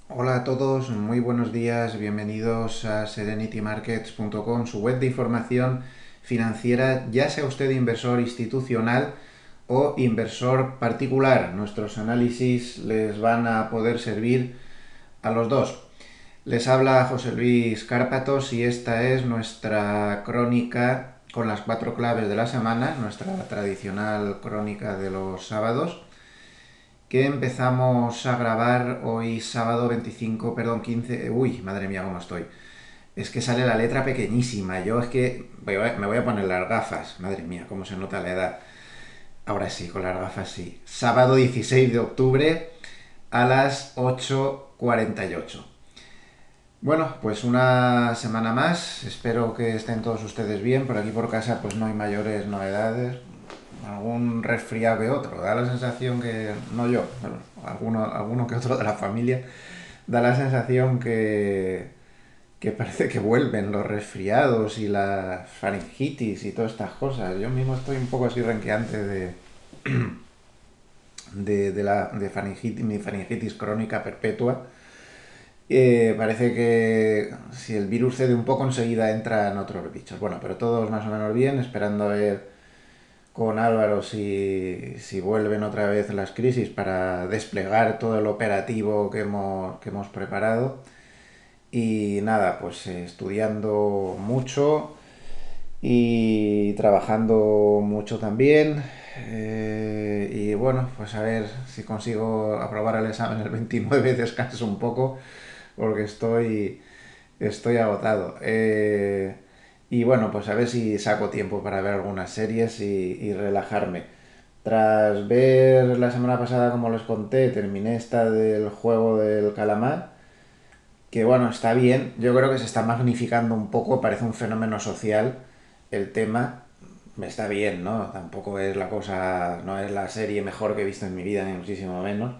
Hola a todos, muy buenos días, bienvenidos a serenitymarkets.com, su web de información financiera, ya sea usted inversor institucional o inversor particular. Nuestros análisis les van a poder servir a los dos. Les habla José Luis Cárpatos y esta es nuestra crónica con las 4 claves de la semana, nuestra tradicional crónica de los sábados que empezamos a grabar hoy sábado 25, perdón, 15. Uy, madre mía, cómo estoy. Es que sale la letra pequeñísima. Yo es que me voy a poner las gafas. Madre mía, cómo se nota la edad. Ahora sí, con las gafas sí. Sábado 16 de octubre a las 8:48. Bueno, pues una semana más. Espero que estén todos ustedes bien. Por aquí por casa pues no hay mayores novedades. Algún resfriado que otro. Da la sensación que, no yo, bueno, alguno que otro de la familia, da la sensación que parece que vuelven los resfriados y las faringitis y todas estas cosas. Yo mismo estoy un poco así renqueante de faringitis, mi faringitis crónica perpetua. Parece que si el virus cede un poco enseguida entran otros bichos. Bueno, pero todos más o menos bien, esperando a ver con Álvaro si vuelven otra vez las crisis para desplegar todo el operativo que hemos preparado. Y nada, pues estudiando mucho y trabajando mucho también. Y bueno, pues a ver si consigo aprobar el examen el 29, descanso un poco porque estoy agotado. Y bueno, pues a ver si saco tiempo para ver algunas series y relajarme. Tras ver la semana pasada, como les conté, terminé esta del juego del calamar, que bueno, está bien. Yo creo que se está magnificando un poco, parece un fenómeno social el tema. Está bien, ¿no? Tampoco es la cosa, no es la serie mejor que he visto en mi vida, ni muchísimo menos.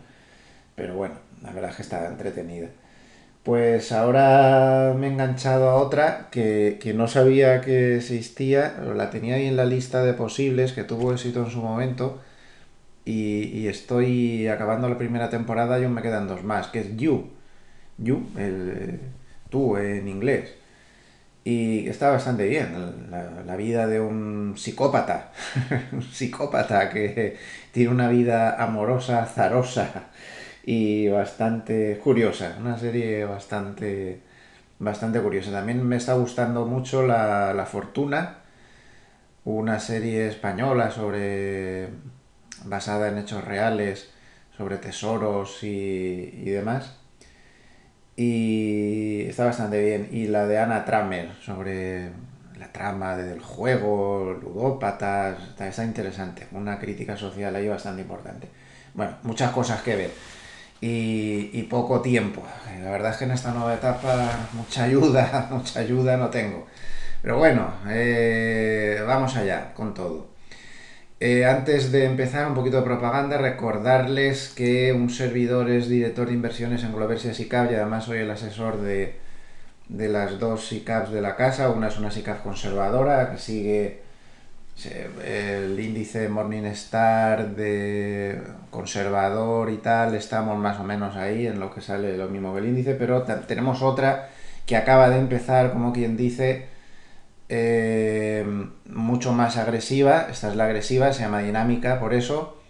Pero bueno, la verdad es que está entretenida. Pues ahora me he enganchado a otra que no sabía que existía, la tenía ahí en la lista de posibles, que tuvo éxito en su momento, y estoy acabando la primera temporada y aún me quedan dos más, que es You, You, tú en inglés. Y está bastante bien, la vida de un psicópata, un psicópata que tiene una vida amorosa, azarosa y bastante curiosa, una serie bastante curiosa. También me está gustando mucho La Fortuna, una serie española basada en hechos reales, sobre tesoros y demás. Y está bastante bien. Y la de Anna Tramer, sobre la trama del juego, ludópatas, está interesante. Una crítica social ahí bastante importante. Bueno, muchas cosas que ver. Y poco tiempo. La verdad es que en esta nueva etapa mucha ayuda, mucha ayuda no tengo. Pero bueno, vamos allá con todo. Antes de empezar, un poquito de propaganda, recordarles que un servidor es director de inversiones en Gloversia SICAV y además soy el asesor de las dos SICAVs de la casa. Una es una SICAV conservadora que sigue el índice Morningstar de conservador y tal. Estamos más o menos ahí en lo que sale lo mismo que el índice, pero tenemos otra que acaba de empezar, como quien dice, mucho más agresiva. Esta es la agresiva, se llama dinámica, por eso,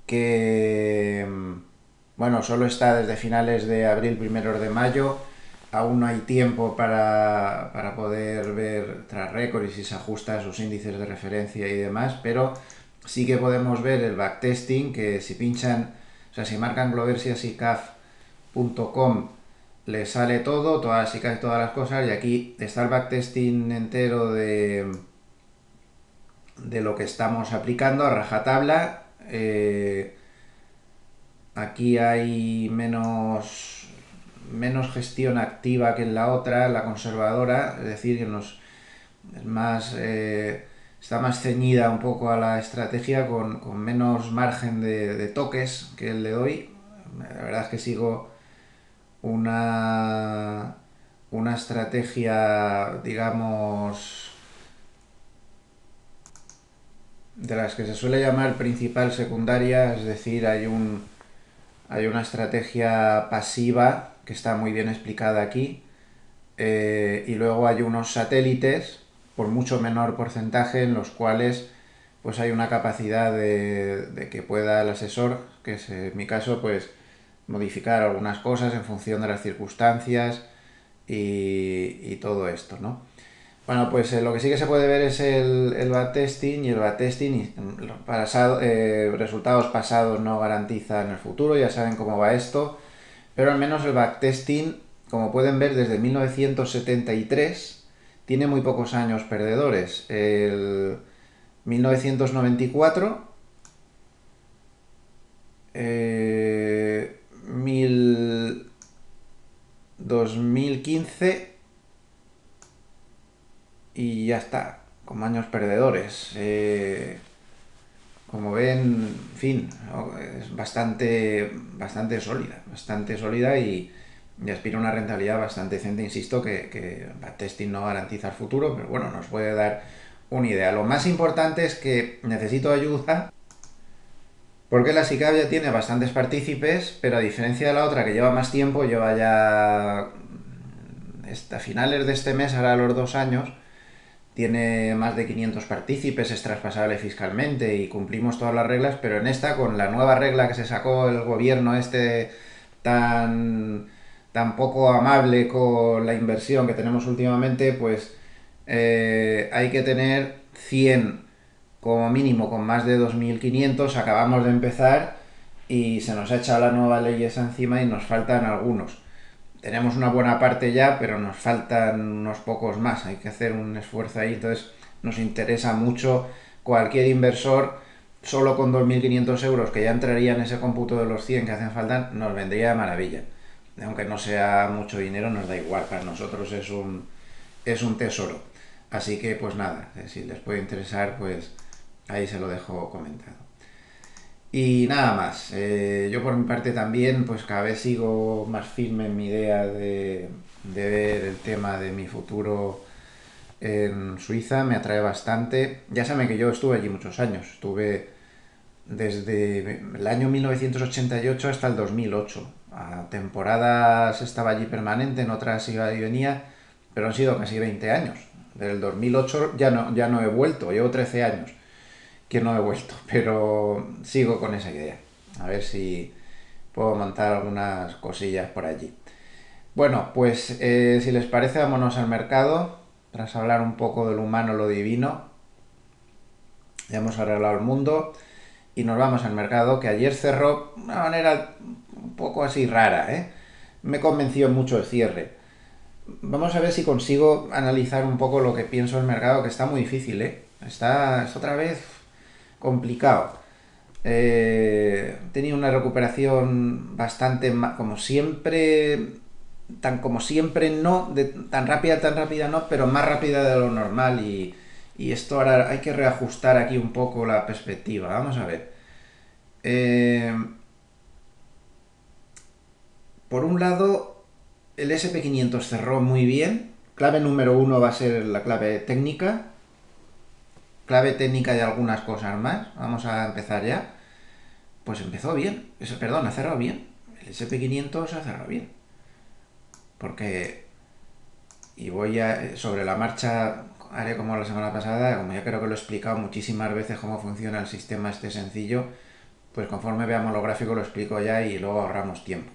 que bueno, solo está desde finales de abril, primeros de mayo. Aún no hay tiempo para poder ver tras récord y si se ajusta a sus índices de referencia y demás, pero sí que podemos ver el backtesting, que si pinchan, o sea, si marcan gloversiasicaf.com les sale todo, todas y casi todas las cosas, y aquí está el backtesting entero de lo que estamos aplicando a rajatabla. Aquí hay menos gestión activa que en la otra, la conservadora, es decir, que es más, está más ceñida un poco a la estrategia con menos margen de toques que el de hoy. La verdad es que sigo una, una estrategia, digamos, de las que se suele llamar principal secundaria, es decir, hay Hay una estrategia pasiva que está muy bien explicada aquí, y luego hay unos satélites por mucho menor porcentaje en los cuales pues hay una capacidad de que pueda el asesor, que es en mi caso, pues modificar algunas cosas en función de las circunstancias y todo esto, ¿no? Bueno, pues lo que sí que se puede ver es el backtesting, y el backtesting, resultados pasados no garantizan el futuro, ya saben cómo va esto, pero al menos el backtesting, como pueden ver, desde 1973 tiene muy pocos años perdedores. El 1994, 2015 y ya está, como años perdedores. Como ven, en fin, ¿no? Es bastante sólida y aspira a una rentabilidad bastante decente. Insisto que el backtesting no garantiza el futuro, pero bueno, nos puede dar una idea. Lo más importante es que necesito ayuda porque la SICAV ya tiene bastantes partícipes, pero a diferencia de la otra que lleva más tiempo, lleva ya hasta finales de este mes, ahora los 2 años, tiene más de 500 partícipes, es traspasable fiscalmente y cumplimos todas las reglas, pero en esta, con la nueva regla que se sacó el gobierno tan, tan poco amable con la inversión que tenemos últimamente, pues hay que tener 100 como mínimo con más de 2.500. Acabamos de empezar y se nos ha echado la nueva ley esa encima y nos faltan algunos. Tenemos una buena parte ya, pero nos faltan unos pocos más. Hay que hacer un esfuerzo ahí. Entonces nos interesa mucho cualquier inversor. Solo con 2.500 euros, que ya entraría en ese cómputo de los 100 que hacen falta, nos vendría de maravilla. Aunque no sea mucho dinero, nos da igual. Para nosotros es un tesoro. Así que pues nada, si les puede interesar, pues ahí se lo dejo comentado. Y nada más. Yo por mi parte también, pues cada vez sigo más firme en mi idea de ver el tema de mi futuro en Suiza. Me atrae bastante. Ya saben que yo estuve allí muchos años. Estuve desde el año 1988 hasta el 2008. A temporadas estaba allí permanente, en otras iba y venía, pero han sido casi 20 años. Desde el 2008 ya no he vuelto, llevo 13 años que no he vuelto, pero sigo con esa idea. A ver si puedo montar algunas cosillas por allí. Bueno, pues si les parece, vámonos al mercado. Tras hablar un poco del humano, lo divino, ya hemos arreglado el mundo y nos vamos al mercado, que ayer cerró de una manera un poco así rara, ¿eh? Me convenció mucho el cierre. Vamos a ver si consigo analizar un poco lo que pienso del mercado, que está muy difícil, ¿eh? Es otra vez complicado. He tenido una recuperación bastante, como siempre, como siempre no, tan rápida no, pero más rápida de lo normal, y esto ahora hay que reajustar aquí un poco la perspectiva. Vamos a ver. Eh, por un lado, el SP500 cerró muy bien. Clave número uno va a ser la clave técnica. Clave técnica de algunas cosas más. Vamos a empezar ya. Pues empezó bien. Perdón, ha cerrado bien. El SP500 ha cerrado bien. Porque, y voy a, sobre la marcha, haré como la semana pasada, como ya creo que lo he explicado muchísimas veces cómo funciona el sistema este sencillo, pues conforme veamos los gráficos lo explico ya y luego ahorramos tiempo.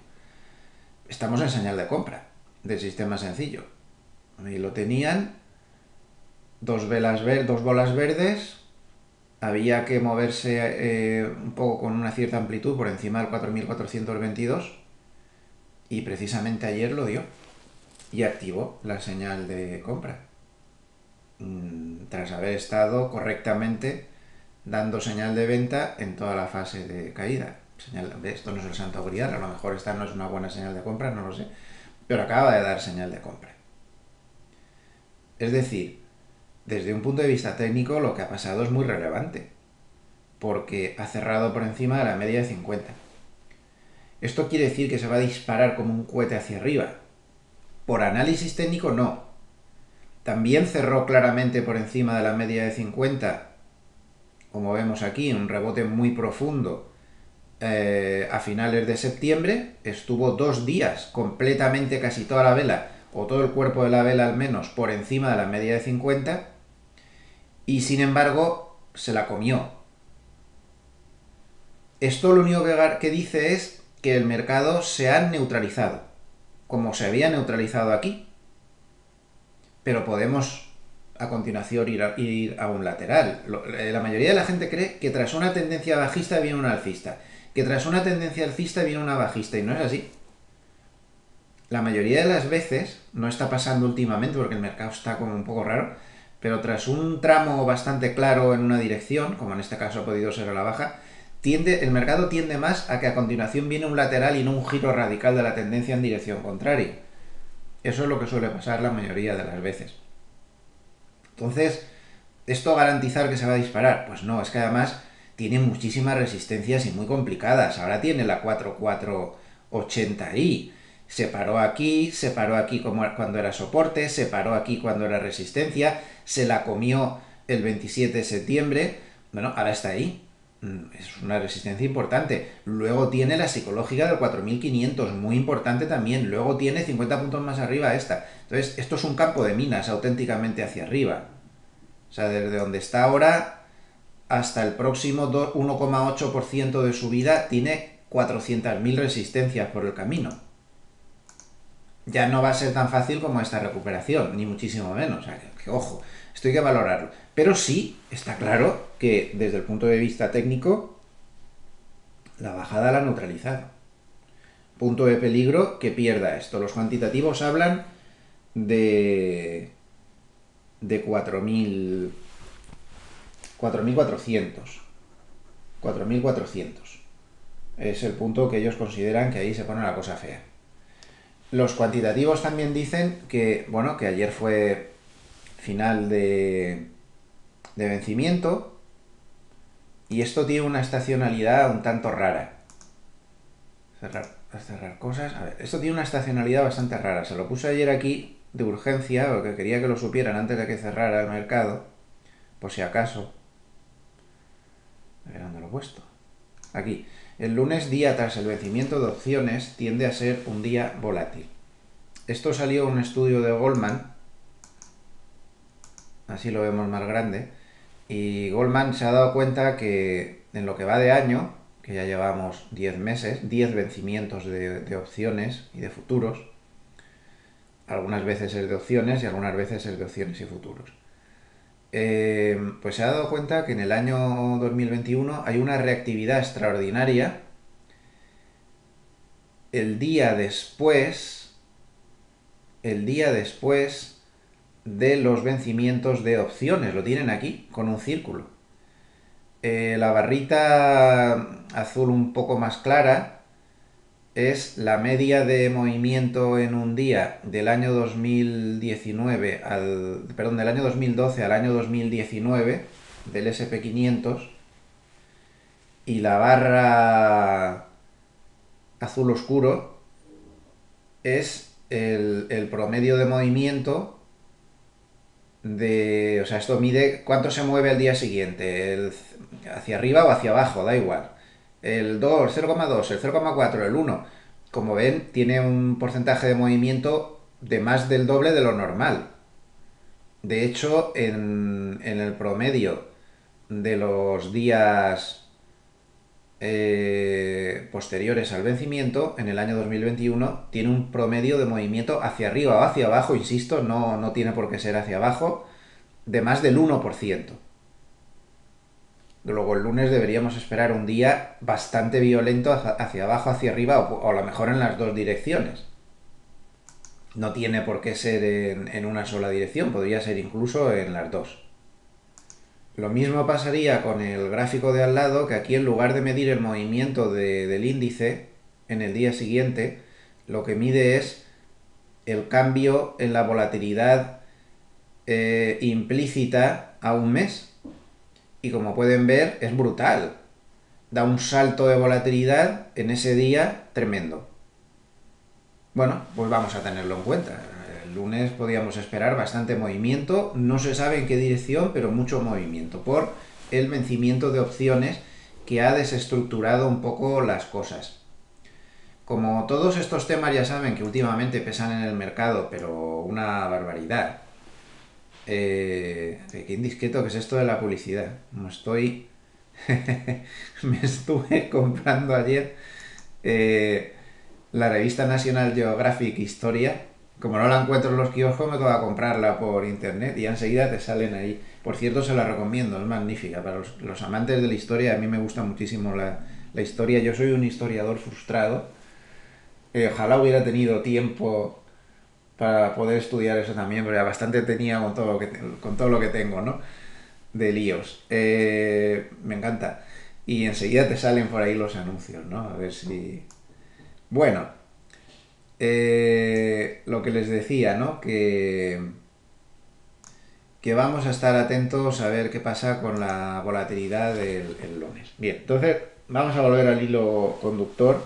Estamos en señal de compra del sistema sencillo. Y lo tenían dos bolas verdes. Había que moverse un poco con una cierta amplitud por encima del 4.422 y precisamente ayer lo dio y activó la señal de compra, tras haber estado correctamente dando señal de venta en toda la fase de caída. Esto no es el santo grial, a lo mejor esta no es una buena señal de compra, no lo sé, pero acaba de dar señal de compra. Es decir, desde un punto de vista técnico lo que ha pasado es muy relevante, porque ha cerrado por encima de la media de 50. ¿Esto quiere decir que se va a disparar como un cohete hacia arriba? Por análisis técnico no. También cerró claramente por encima de la media de 50, como vemos aquí, un rebote muy profundo a finales de septiembre, estuvo 2 días completamente casi toda la vela, o todo el cuerpo de la vela al menos, por encima de la media de 50, y sin embargo se la comió. Esto lo único que dice es que el mercado se ha neutralizado, como se había neutralizado aquí. Pero podemos a continuación ir a un lateral. La mayoría de la gente cree que tras una tendencia bajista viene una alcista, que tras una tendencia alcista viene una bajista, y no es así. La mayoría de las veces, no está pasando últimamente porque el mercado está como un poco raro, pero tras un tramo bastante claro en una dirección, como en este caso ha podido ser a la baja, el mercado tiende más a que a continuación viene un lateral y no un giro radical de la tendencia en dirección contraria. Eso es lo que suele pasar la mayoría de las veces. Entonces, ¿esto garantizar que se va a disparar? Pues no, es que además tiene muchísimas resistencias y muy complicadas. Ahora tiene la 4480i. Se paró aquí como cuando era soporte, se paró aquí cuando era resistencia, se la comió el 27 de septiembre. Bueno, ahora está ahí. Es una resistencia importante. Luego tiene la psicológica del 4500, muy importante también. Luego tiene 50 puntos más arriba esta. Entonces, esto es un campo de minas auténticamente hacia arriba. O sea, desde donde está ahora hasta el próximo 1,8% de subida tiene 400.000 resistencias por el camino. Ya no va a ser tan fácil como esta recuperación, ni muchísimo menos. O sea, que ojo, esto hay que valorarlo. Pero sí, está claro que desde el punto de vista técnico, la bajada la ha neutralizado. Punto de peligro que pierda esto. Los cuantitativos hablan de 4.400. 4.400. Es el punto que ellos consideran que ahí se pone la cosa fea. Los cuantitativos también dicen que, bueno, que ayer fue final de vencimiento y esto tiene una estacionalidad un tanto rara. Cerrar cosas. A ver, esto tiene una estacionalidad bastante rara. Se lo puse ayer aquí de urgencia porque quería que lo supieran antes de que cerrara el mercado, por si acaso. A ver dónde lo he puesto. Aquí. El lunes, día tras el vencimiento de opciones, tiende a ser un día volátil. Esto salió en un estudio de Goldman, así lo vemos más grande, y Goldman se ha dado cuenta que en lo que va de año, que ya llevamos 10 meses, 10 vencimientos de opciones y de futuros, algunas veces es de opciones y algunas veces es de opciones y futuros. Pues se ha dado cuenta que en el año 2021 hay una reactividad extraordinaria el día después de los vencimientos de opciones. Lo tienen aquí, con un círculo. La barrita azul un poco más clara es la media de movimiento en un día del año 2019 del año 2012 al año 2019 del SP500, y la barra azul oscuro es el promedio de movimiento o sea, esto mide cuánto se mueve al día siguiente, hacia arriba o hacia abajo, da igual. El 2, 0,2, el 0,4, el 1. Como ven, tiene un porcentaje de movimiento de más del doble de lo normal. De hecho, en el promedio de los días posteriores al vencimiento, en el año 2021, tiene un promedio de movimiento hacia arriba o hacia abajo, insisto, no tiene por qué ser hacia abajo, de más del 1%. Luego el lunes deberíamos esperar un día bastante violento hacia abajo, hacia arriba, o a lo mejor en las dos direcciones. No tiene por qué ser en una sola dirección, podría ser incluso en las dos. Lo mismo pasaría con el gráfico de al lado, que aquí en lugar de medir el movimiento del índice en el día siguiente, lo que mide es el cambio en la volatilidad implícita a un mes. Y como pueden ver, es brutal. Da un salto de volatilidad en ese día tremendo. Bueno, pues vamos a tenerlo en cuenta. El lunes podíamos esperar bastante movimiento, no se sabe en qué dirección, pero mucho movimiento por el vencimiento de opciones que ha desestructurado un poco las cosas. Como todos estos temas ya saben que últimamente pesan en el mercado, pero una barbaridad. Qué indiscreto que es esto de la publicidad. No estoy... Me estuve comprando ayer eh, la revista National Geographic Historia. Como no la encuentro en los kioscos, me toca comprarla por internet y enseguida te salen ahí. Por cierto, se la recomiendo, es magnífica. Para los amantes de la historia, a mí me gusta muchísimo la historia. Yo soy un historiador frustrado. Ojalá hubiera tenido tiempo para poder estudiar eso también, pero ya bastante tenía con todo lo que tengo, ¿no? De líos. Me encanta. Y enseguida te salen por ahí los anuncios, ¿no? A ver si... Bueno, lo que les decía, ¿no? Que vamos a estar atentos a ver qué pasa con la volatilidad el lunes. Bien, entonces vamos a volver al hilo conductor.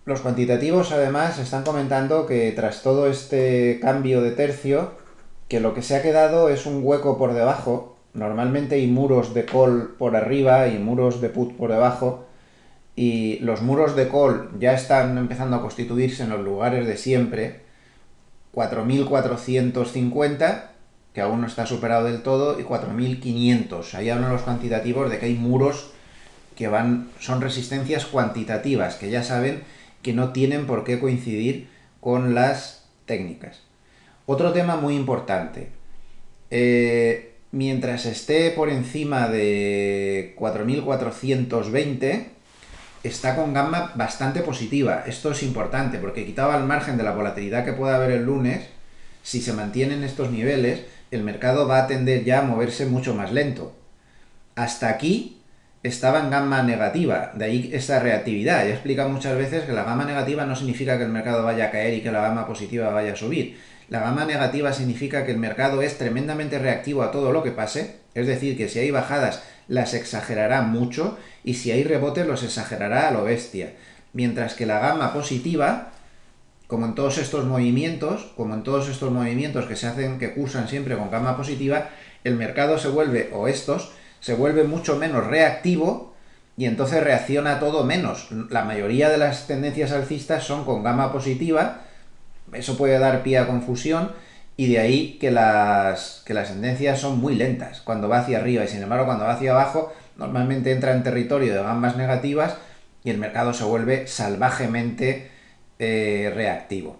Los cuantitativos además están comentando que tras todo este cambio de tercio, que lo que se ha quedado es un hueco por debajo. Normalmente hay muros de call por arriba y muros de put por debajo. Y los muros de call ya están empezando a constituirse en los lugares de siempre. 4.450, que aún no está superado del todo, y 4.500. Ahí hablan los cuantitativos de que hay muros que son resistencias cuantitativas, que ya saben que no tienen por qué coincidir con las técnicas. Otro tema muy importante. Mientras esté por encima de 4.420, está con gamma bastante positiva. Esto es importante porque quitaba el margen de la volatilidad que pueda haber el lunes. Si se mantienen estos niveles, el mercado va a tender ya a moverse mucho más lento. Hasta aquí estaba en gamma negativa, de ahí esta reactividad. Ya he explicado muchas veces que la gamma negativa no significa que el mercado vaya a caer y que la gamma positiva vaya a subir. La gamma negativa significa que el mercado es tremendamente reactivo a todo lo que pase, es decir, que si hay bajadas las exagerará mucho y si hay rebotes los exagerará a lo bestia. Mientras que la gamma positiva, como en todos estos movimientos que se hacen, que cursan siempre con gamma positiva, el mercado se vuelve, o estos, se vuelve mucho menos reactivo y entonces reacciona todo menos. La mayoría de las tendencias alcistas son con gamma positiva, eso puede dar pie a confusión y de ahí que las tendencias son muy lentas cuando va hacia arriba y sin embargo cuando va hacia abajo normalmente entra en territorio de gammas negativas y el mercado se vuelve salvajemente reactivo.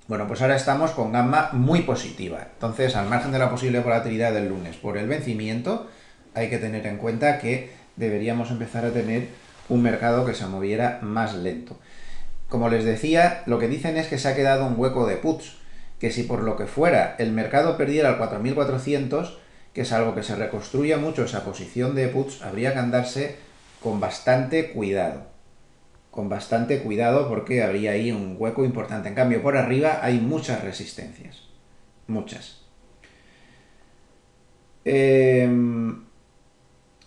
Bueno, pues ahora estamos con gamma muy positiva. Entonces, al margen de la posible volatilidad del lunes por el vencimiento, hay que tener en cuenta que deberíamos empezar a tener un mercado que se moviera más lento. Como les decía, lo que dicen es que se ha quedado un hueco de puts, que si por lo que fuera el mercado perdiera el 4.400, que es algo que se reconstruya mucho esa posición de puts, habría que andarse con bastante cuidado. Con bastante cuidado porque habría ahí un hueco importante. En cambio, por arriba hay muchas resistencias. Muchas.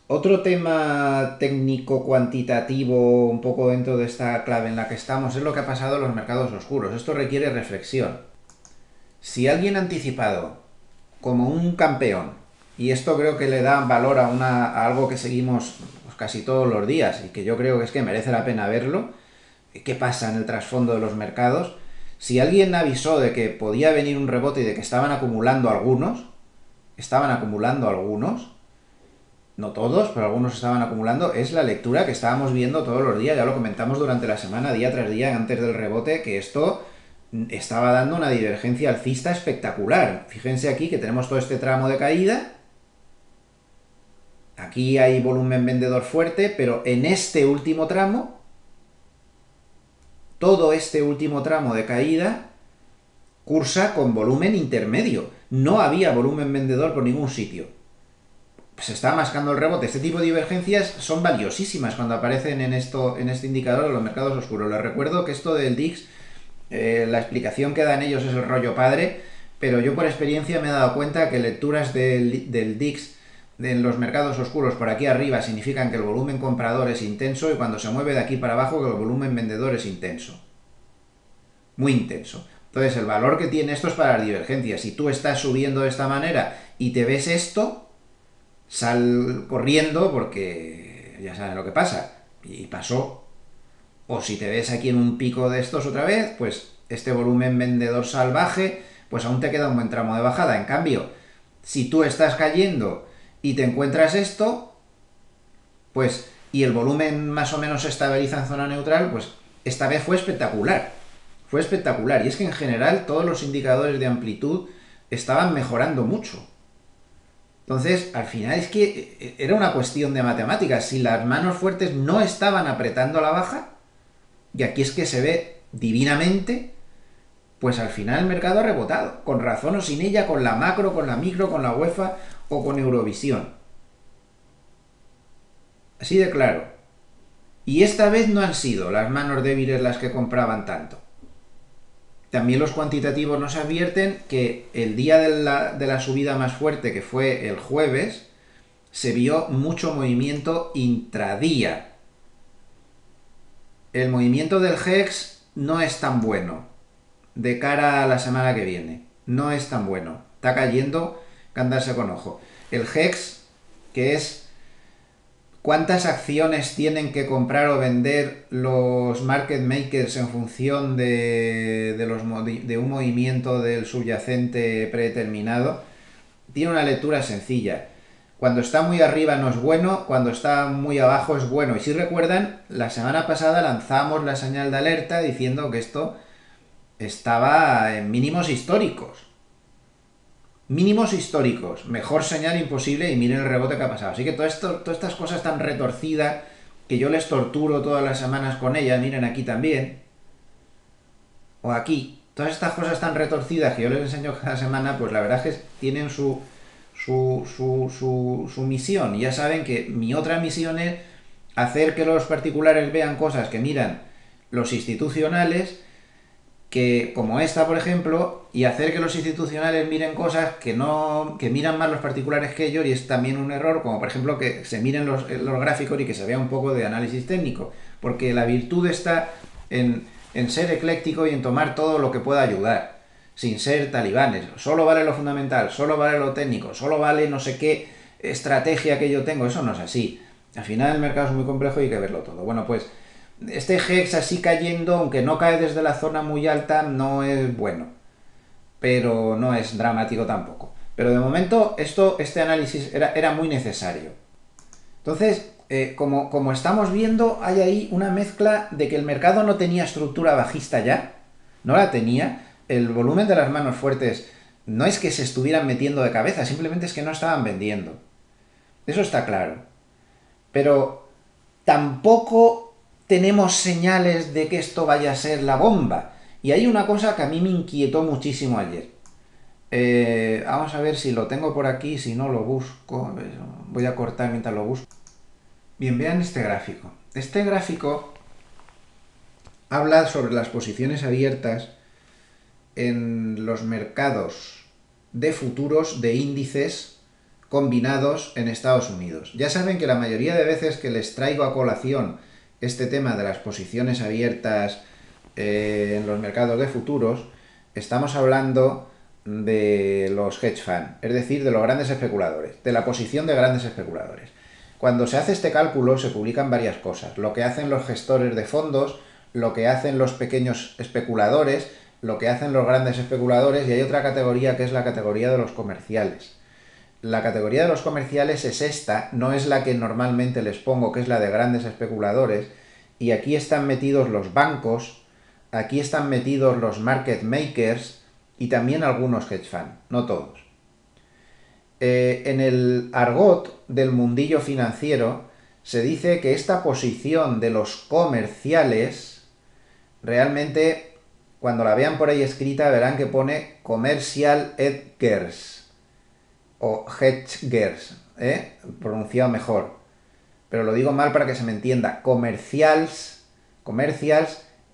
Otro tema técnico cuantitativo un poco dentro de esta clave en la que estamos es lo que ha pasado en los mercados oscuros. Esto requiere reflexión. Si alguien ha anticipado como un campeón, y esto creo que le da valor a algo que seguimos pues, casi todos los días y que yo creo que es que merece la pena verlo, qué pasa en el trasfondo de los mercados, si alguien avisó de que podía venir un rebote y de que estaban acumulando algunos, no todos, pero algunos estaban acumulando, es la lectura que estábamos viendo todos los días, ya lo comentamos durante la semana, día tras día, antes del rebote, que esto estaba dando una divergencia alcista espectacular. Fíjense aquí que tenemos todo este tramo de caída, aquí hay volumen vendedor fuerte, pero en este último tramo, todo este último tramo de caída cursa con volumen intermedio. No había volumen vendedor por ningún sitio. Se está mascando el rebote. Este tipo de divergencias son valiosísimas cuando aparecen en este indicador de los mercados oscuros. Les recuerdo que esto del DIX, la explicación que dan ellos es el rollo padre, pero yo por experiencia me he dado cuenta que lecturas del DIX en los mercados oscuros por aquí arriba significan que el volumen comprador es intenso y cuando se mueve de aquí para abajo que el volumen vendedor es intenso. Muy intenso. Entonces el valor que tiene esto es para las divergencias. Si tú estás subiendo de esta manera y te ves esto, sal corriendo porque ya saben lo que pasa. Y pasó. O si te ves aquí en un pico de estos otra vez, pues este volumen vendedor salvaje, pues aún te queda un buen tramo de bajada. En cambio, si tú estás cayendo y te encuentras esto, pues, y el volumen más o menos se estabiliza en zona neutral, pues esta vez fue espectacular. Fue espectacular. Y es que en general todos los indicadores de amplitud estaban mejorando mucho. Entonces, al final es que era una cuestión de matemáticas. Si las manos fuertes no estaban apretando a la baja, y aquí es que se ve divinamente, pues al final el mercado ha rebotado, con razón o sin ella, con la macro, con la micro, con la UEFA o con Eurovisión. Así de claro. Y esta vez no han sido las manos débiles las que compraban tanto. También los cuantitativos nos advierten que el día de la subida más fuerte, que fue el jueves, se vio mucho movimiento intradía. El movimiento del HEX no es tan bueno de cara a la semana que viene. No es tan bueno. Está cayendo, que andarse con ojo. El HEX, que es cuántas acciones tienen que comprar o vender los market makers en función de un movimiento del subyacente predeterminado, tiene una lectura sencilla. Cuando está muy arriba no es bueno, cuando está muy abajo es bueno. Y si recuerdan, la semana pasada lanzamos la señal de alerta diciendo que esto estaba en mínimos históricos. Mínimos históricos. Mejor señal imposible y miren el rebote que ha pasado. Así que todas estas cosas tan retorcidas que yo les torturo todas las semanas con ellas, miren aquí también, o aquí, todas estas cosas tan retorcidas que yo les enseño cada semana, pues la verdad es que tienen su misión. Y ya saben que mi otra misión es hacer que los particulares vean cosas que miran los institucionales, que como esta, por ejemplo, y hacer que los institucionales miren cosas que miran más los particulares que ellos, y es también un error, como por ejemplo que se miren los gráficos y que se vea un poco de análisis técnico, porque la virtud está en ser ecléctico y en tomar todo lo que pueda ayudar, sin ser talibanes. Solo vale lo fundamental, solo vale lo técnico, solo vale no sé qué estrategia que yo tengo. Eso no es así. Al final el mercado es muy complejo y hay que verlo todo. Bueno, pues este HEX así cayendo, aunque no cae desde la zona muy alta, no es bueno. Pero no es dramático tampoco. Pero de momento este análisis era muy necesario. Entonces, como estamos viendo, hay ahí una mezcla de que el mercado no tenía estructura bajista ya. No la tenía. El volumen de las manos fuertes no es que se estuvieran metiendo de cabeza, simplemente es que no estaban vendiendo. Eso está claro. Pero tampoco tenemos señales de que esto vaya a ser la bomba. Y hay una cosa que a mí me inquietó muchísimo ayer. Vamos a ver si lo tengo por aquí, si no lo busco. A ver, voy a cortar mientras lo busco. Bien, vean este gráfico. Este gráfico habla sobre las posiciones abiertas en los mercados de futuros de índices combinados en Estados Unidos. Ya saben que la mayoría de veces que les traigo a colación este tema de las posiciones abiertas en los mercados de futuros, estamos hablando de los hedge funds, es decir, de los grandes especuladores, de la posición de grandes especuladores. Cuando se hace este cálculo se publican varias cosas, lo que hacen los gestores de fondos, lo que hacen los pequeños especuladores, lo que hacen los grandes especuladores, y hay otra categoría que es la categoría de los comerciales. La categoría de los comerciales es esta, no es la que normalmente les pongo, que es la de grandes especuladores, y aquí están metidos los bancos, aquí están metidos los market makers y también algunos hedge funds, no todos. En el argot del mundillo financiero se dice que esta posición de los comerciales realmente, cuando la vean por ahí escrita, verán que pone commercial hedgers o hedgers, pronunciado mejor, pero lo digo mal para que se me entienda. Commercials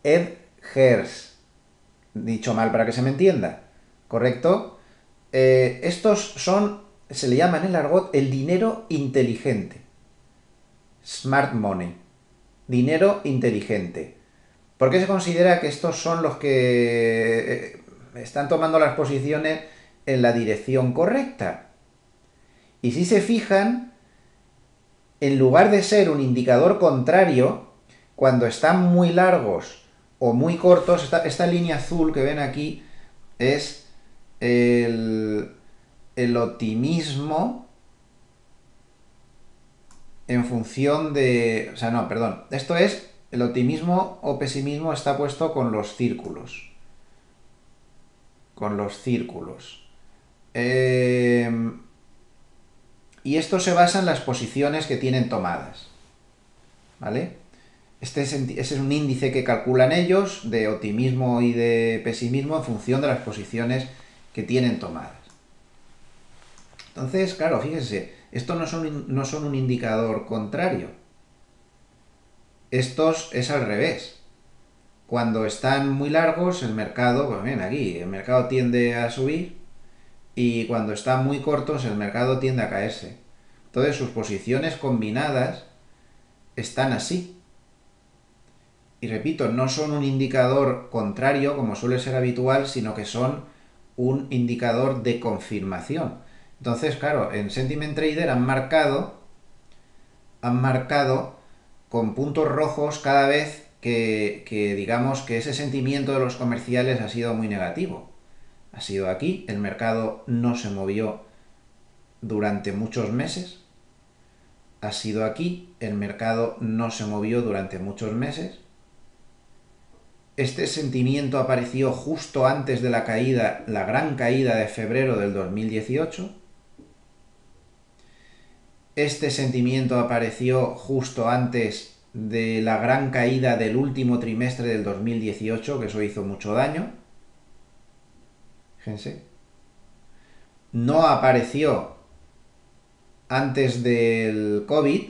hedgers, dicho mal para que se me entienda, ¿correcto? Estos son, se le llama en el argot el dinero inteligente, smart money, dinero inteligente. ¿Por qué se considera que estos son los que están tomando las posiciones en la dirección correcta? Y si se fijan, en lugar de ser un indicador contrario, cuando están muy largos o muy cortos, esta línea azul que ven aquí es el optimismo en función de... O sea, no, perdón. Esto es, el optimismo o pesimismo está puesto con los círculos. Con los círculos. Y esto se basa en las posiciones que tienen tomadas. ¿Vale? Ese es un índice que calculan ellos de optimismo y de pesimismo en función de las posiciones que tienen tomadas. Entonces, claro, fíjense, estos no son un indicador contrario. Estos es al revés. Cuando están muy largos, el mercado, pues bien, aquí, el mercado tiende a subir, y cuando están muy cortos, el mercado tiende a caerse. Entonces, sus posiciones combinadas están así. Y repito, no son un indicador contrario, como suele ser habitual, sino que son un indicador de confirmación. Entonces, claro, en Sentiment Trader han marcado con puntos rojos cada vez que digamos que ese sentimiento de los comerciales ha sido muy negativo. Ha sido aquí, el mercado no se movió durante muchos meses. Ha sido aquí, el mercado no se movió durante muchos meses. Este sentimiento apareció justo antes de la caída, la gran caída de febrero del 2018. Este sentimiento apareció justo antes de la gran caída del último trimestre del 2018, que eso hizo mucho daño. Fíjense. No apareció antes del COVID,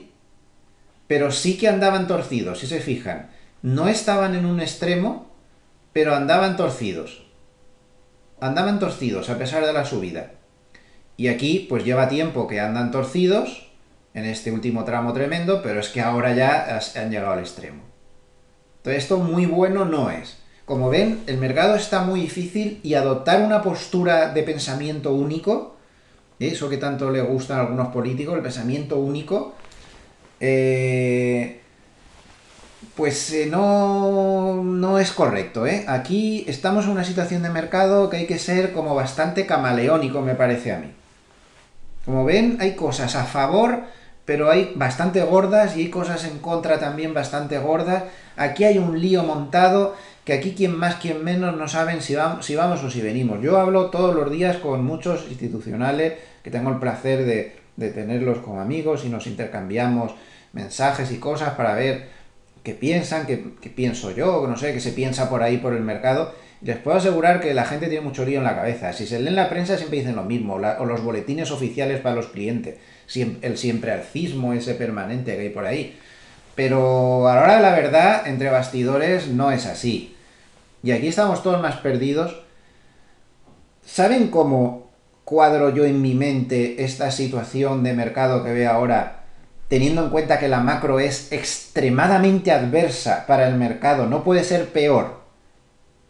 pero sí que andaban torcidos, si se fijan. No estaban en un extremo, pero andaban torcidos. Andaban torcidos a pesar de la subida. Y aquí pues lleva tiempo que andan torcidos en este último tramo tremendo, pero es que ahora ya han llegado al extremo. Entonces esto muy bueno no es. Como ven, el mercado está muy difícil y adoptar una postura de pensamiento único, eso que tanto le gusta a algunos políticos, el pensamiento único, no es correcto, ¿eh? Aquí estamos en una situación de mercado que hay que ser como bastante camaleónico, me parece a mí. Como ven, hay cosas a favor, pero hay bastante gordas, y hay cosas en contra también bastante gordas. Aquí hay un lío montado que aquí quien más, quien menos no saben si vamos o si venimos. Yo hablo todos los días con muchos institucionales que tengo el placer de tenerlos como amigos y nos intercambiamos mensajes y cosas para ver qué piensan, qué pienso yo, no sé, qué se piensa por ahí por el mercado. Les puedo asegurar que la gente tiene mucho lío en la cabeza. Si se lee en la prensa siempre dicen lo mismo, o los boletines oficiales para los clientes, el siemprealcismo ese permanente que hay por ahí. Pero a la hora de la verdad, entre bastidores no es así. Y aquí estamos todos más perdidos. ¿Saben cómo cuadro yo en mi mente esta situación de mercado que veo ahora, teniendo en cuenta que la macro es extremadamente adversa para el mercado? No puede ser peor.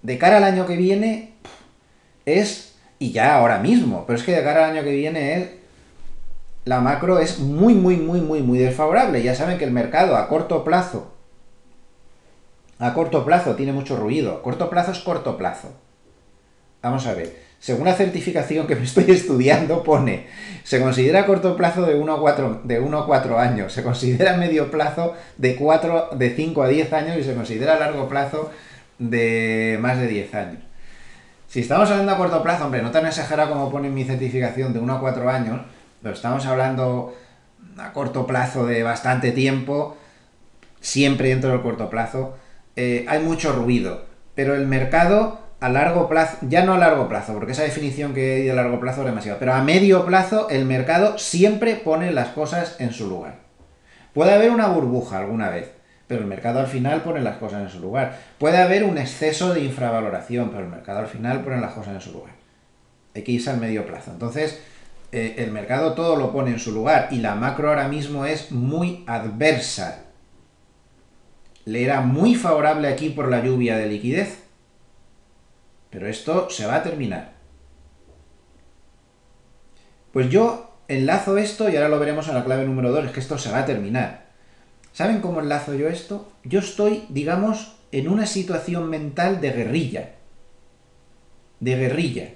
De cara al año que viene es, y ya ahora mismo, pero es que de cara al año que viene la macro es muy, muy, muy, muy, muy desfavorable. Ya saben que el mercado a corto plazo tiene mucho ruido. A corto plazo es corto plazo. Vamos a ver, según la certificación que me estoy estudiando pone, se considera corto plazo de 1 a 4 años, se considera medio plazo de 5 a 10 años y se considera largo plazo de más de 10 años. Si estamos hablando a corto plazo, hombre, no tan exagerado como pone en mi certificación de 1 a 4 años, pero estamos hablando a corto plazo de bastante tiempo, siempre dentro del corto plazo, hay mucho ruido, pero el mercado a largo plazo, ya no a largo plazo, porque esa definición que hay de largo plazo es demasiado, pero a medio plazo el mercado siempre pone las cosas en su lugar. Puede haber una burbuja alguna vez, pero el mercado al final pone las cosas en su lugar. Puede haber un exceso de infravaloración, pero el mercado al final pone las cosas en su lugar. Hay que irse al medio plazo. Entonces, el mercado todo lo pone en su lugar y la macro ahora mismo es muy adversa. Le era muy favorable aquí por la lluvia de liquidez, pero esto se va a terminar. Pues yo enlazo esto y ahora lo veremos en la clave número 2, es que esto se va a terminar. ¿Saben cómo enlazo yo esto? Yo estoy, digamos, en una situación mental de guerrilla. De guerrilla.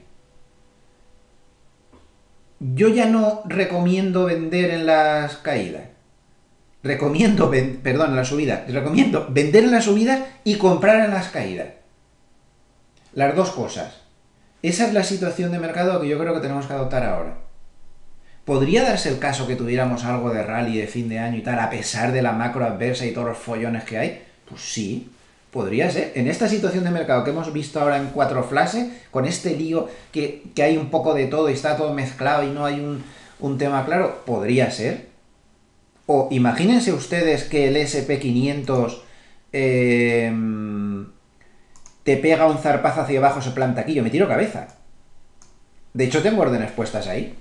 Yo ya no recomiendo vender en las caídas. Perdón, en la subida. Recomiendo vender en las subidas y comprar en las caídas. Las dos cosas. Esa es la situación de mercado que yo creo que tenemos que adoptar ahora. ¿Podría darse el caso que tuviéramos algo de rally de fin de año y tal, a pesar de la macro adversa y todos los follones que hay? Pues sí, podría ser. En esta situación de mercado que hemos visto ahora en 4 flashes, con este lío que hay un poco de todo y está todo mezclado y no hay un tema claro, podría ser. O imagínense ustedes que el SP500 te pega un zarpazo hacia abajo, se planta aquí, yo me tiro cabeza. De hecho, tengo órdenes puestas ahí.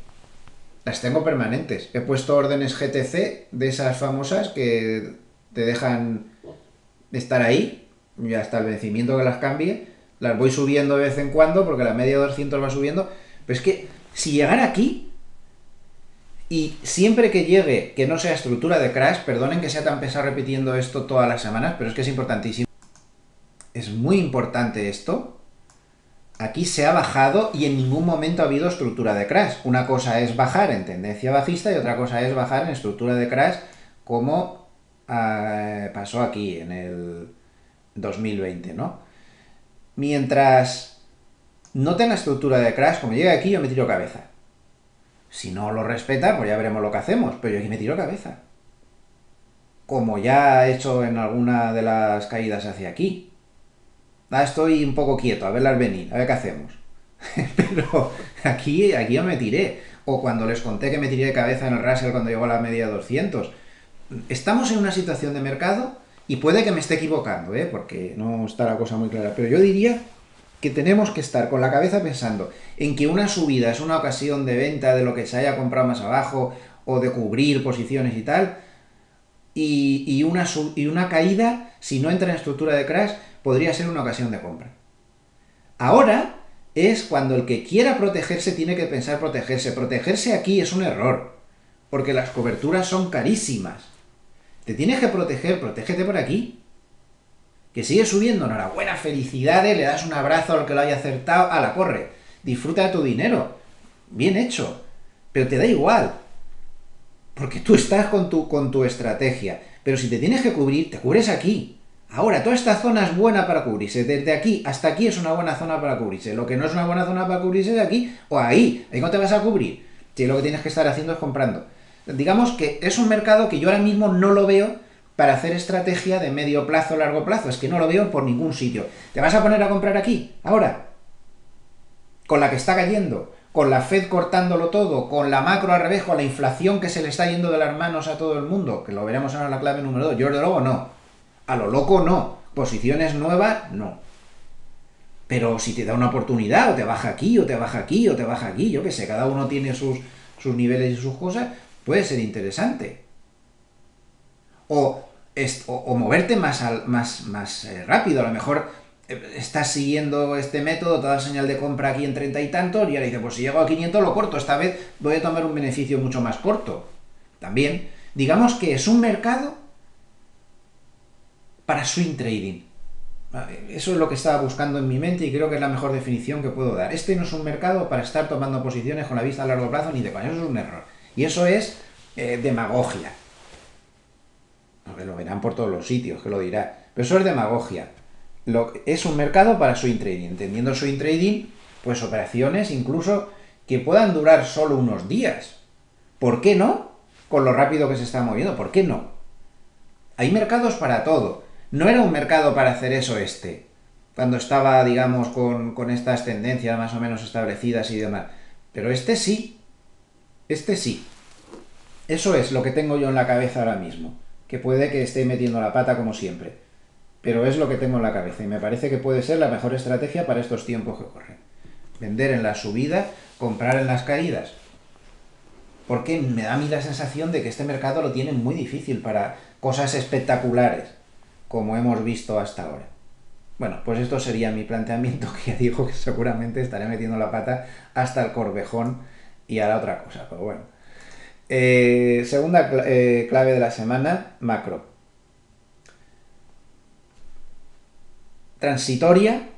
Las tengo permanentes. He puesto órdenes GTC de esas famosas que te dejan estar ahí y hasta el vencimiento que las cambie. Las voy subiendo de vez en cuando porque la media de 200 va subiendo. Pero es que si llegara aquí y siempre que llegue, que no sea estructura de crash, perdonen que sea tan pesado repitiendo esto todas las semanas, pero es que es importantísimo. Es muy importante esto. Aquí se ha bajado y en ningún momento ha habido estructura de crash. Una cosa es bajar en tendencia bajista y otra cosa es bajar en estructura de crash como pasó aquí en el 2020, ¿no? Mientras no tenga estructura de crash, como llegue aquí yo me tiro cabeza. Si no lo respeta, pues ya veremos lo que hacemos, pero yo aquí me tiro cabeza. Como ya he hecho en alguna de las caídas hacia aquí. Estoy un poco quieto, a verlas venir, a ver qué hacemos. Pero aquí yo me tiré. O cuando les conté que me tiré de cabeza en el Russell cuando llegó a la media 200. Estamos en una situación de mercado y puede que me esté equivocando, porque no está la cosa muy clara. Pero yo diría que tenemos que estar con la cabeza pensando en que una subida es una ocasión de venta de lo que se haya comprado más abajo o de cubrir posiciones y tal. Y una caída, si no entra en estructura de crash, podría ser una ocasión de compra. Ahora es cuando el que quiera protegerse tiene que pensar protegerse. Protegerse aquí es un error, porque las coberturas son carísimas. Te tienes que proteger, protégete por aquí. Que sigue subiendo, enhorabuena, felicidades, le das un abrazo al que lo haya acertado, ala, corre, disfruta de tu dinero. Bien hecho, pero te da igual, porque tú estás con tu estrategia. Pero si te tienes que cubrir, te cubres aquí. Ahora, toda esta zona es buena para cubrirse. Desde aquí hasta aquí es una buena zona para cubrirse. Lo que no es una buena zona para cubrirse es aquí o ahí. Ahí no te vas a cubrir. Si lo que tienes que estar haciendo es comprando. Digamos que es un mercado que yo ahora mismo no lo veo para hacer estrategia de medio plazo, largo plazo. Es que no lo veo por ningún sitio. ¿Te vas a poner a comprar aquí? Ahora. Con la que está cayendo. Con la Fed cortándolo todo. Con la macro al revés. Con la inflación que se le está yendo de las manos a todo el mundo. Que lo veremos ahora en la clave número 2. Yo de luego no. A lo loco no. Posiciones nuevas, no. Pero si te da una oportunidad, o te baja aquí, o te baja aquí, o te baja aquí, yo qué sé, cada uno tiene sus niveles y sus cosas, puede ser interesante. O moverte más rápido, a lo mejor estás siguiendo este método, te da señal de compra aquí en 30 y tantos, y ahora dices, pues si llego a 500 lo corto, esta vez voy a tomar un beneficio mucho más corto. También, digamos que es un mercado para swing trading. Eso es lo que estaba buscando en mi mente y creo que es la mejor definición que puedo dar. Este no es un mercado para estar tomando posiciones con la vista a largo plazo ni de coña, eso es un error. Y eso es demagogia. Porque lo verán por todos los sitios, que lo dirá. Pero eso es demagogia. Es un mercado para swing trading. Entendiendo swing trading, pues operaciones incluso que puedan durar solo unos días. ¿Por qué no? Con lo rápido que se está moviendo, ¿por qué no? Hay mercados para todo. No era un mercado para hacer eso cuando estaba, digamos, con estas tendencias más o menos establecidas y demás. Pero este sí. Eso es lo que tengo yo en la cabeza ahora mismo. Que puede que esté metiendo la pata como siempre. Pero es lo que tengo en la cabeza y me parece que puede ser la mejor estrategia para estos tiempos que corren. Vender en la subida, comprar en las caídas. Porque me da a mí la sensación de que este mercado lo tiene muy difícil para cosas espectaculares, como hemos visto hasta ahora. Bueno, pues esto sería mi planteamiento, que ya digo que seguramente estaré metiendo la pata hasta el corvejón y hará otra cosa, pero bueno. Segunda clave de la semana, macro. Transitoria,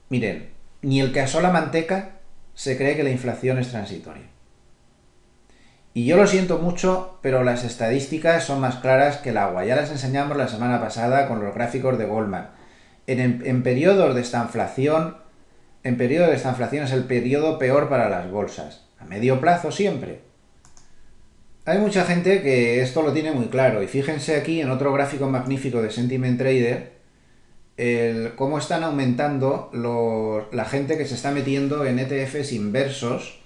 miren, ni el que asola manteca se cree que la inflación es transitoria. Y yo lo siento mucho, pero las estadísticas son más claras que el agua. Ya las enseñamos la semana pasada con los gráficos de Goldman. En periodos de estanflación, es el periodo peor para las bolsas. A medio plazo siempre. Hay mucha gente que esto lo tiene muy claro. Y fíjense aquí en otro gráfico magnífico de Sentiment Trader, cómo están aumentando la gente que se está metiendo en ETFs inversos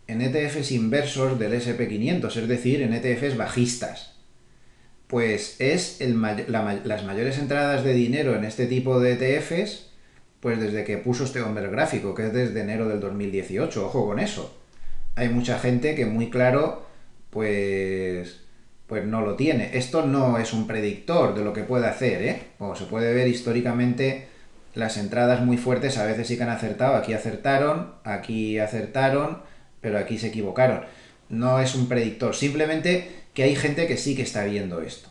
del SP500, es decir, en ETFs bajistas. Pues es las mayores entradas de dinero en este tipo de ETFs, pues desde que puso este hombre el gráfico, que es desde enero del 2018, ojo con eso. Hay mucha gente que muy claro, pues no lo tiene. Esto no es un predictor de lo que puede hacer, ¿eh? Como se puede ver históricamente, las entradas muy fuertes a veces sí que han acertado. Aquí acertaron, pero aquí se equivocaron. No es un predictor, simplemente que hay gente que sí que está viendo esto.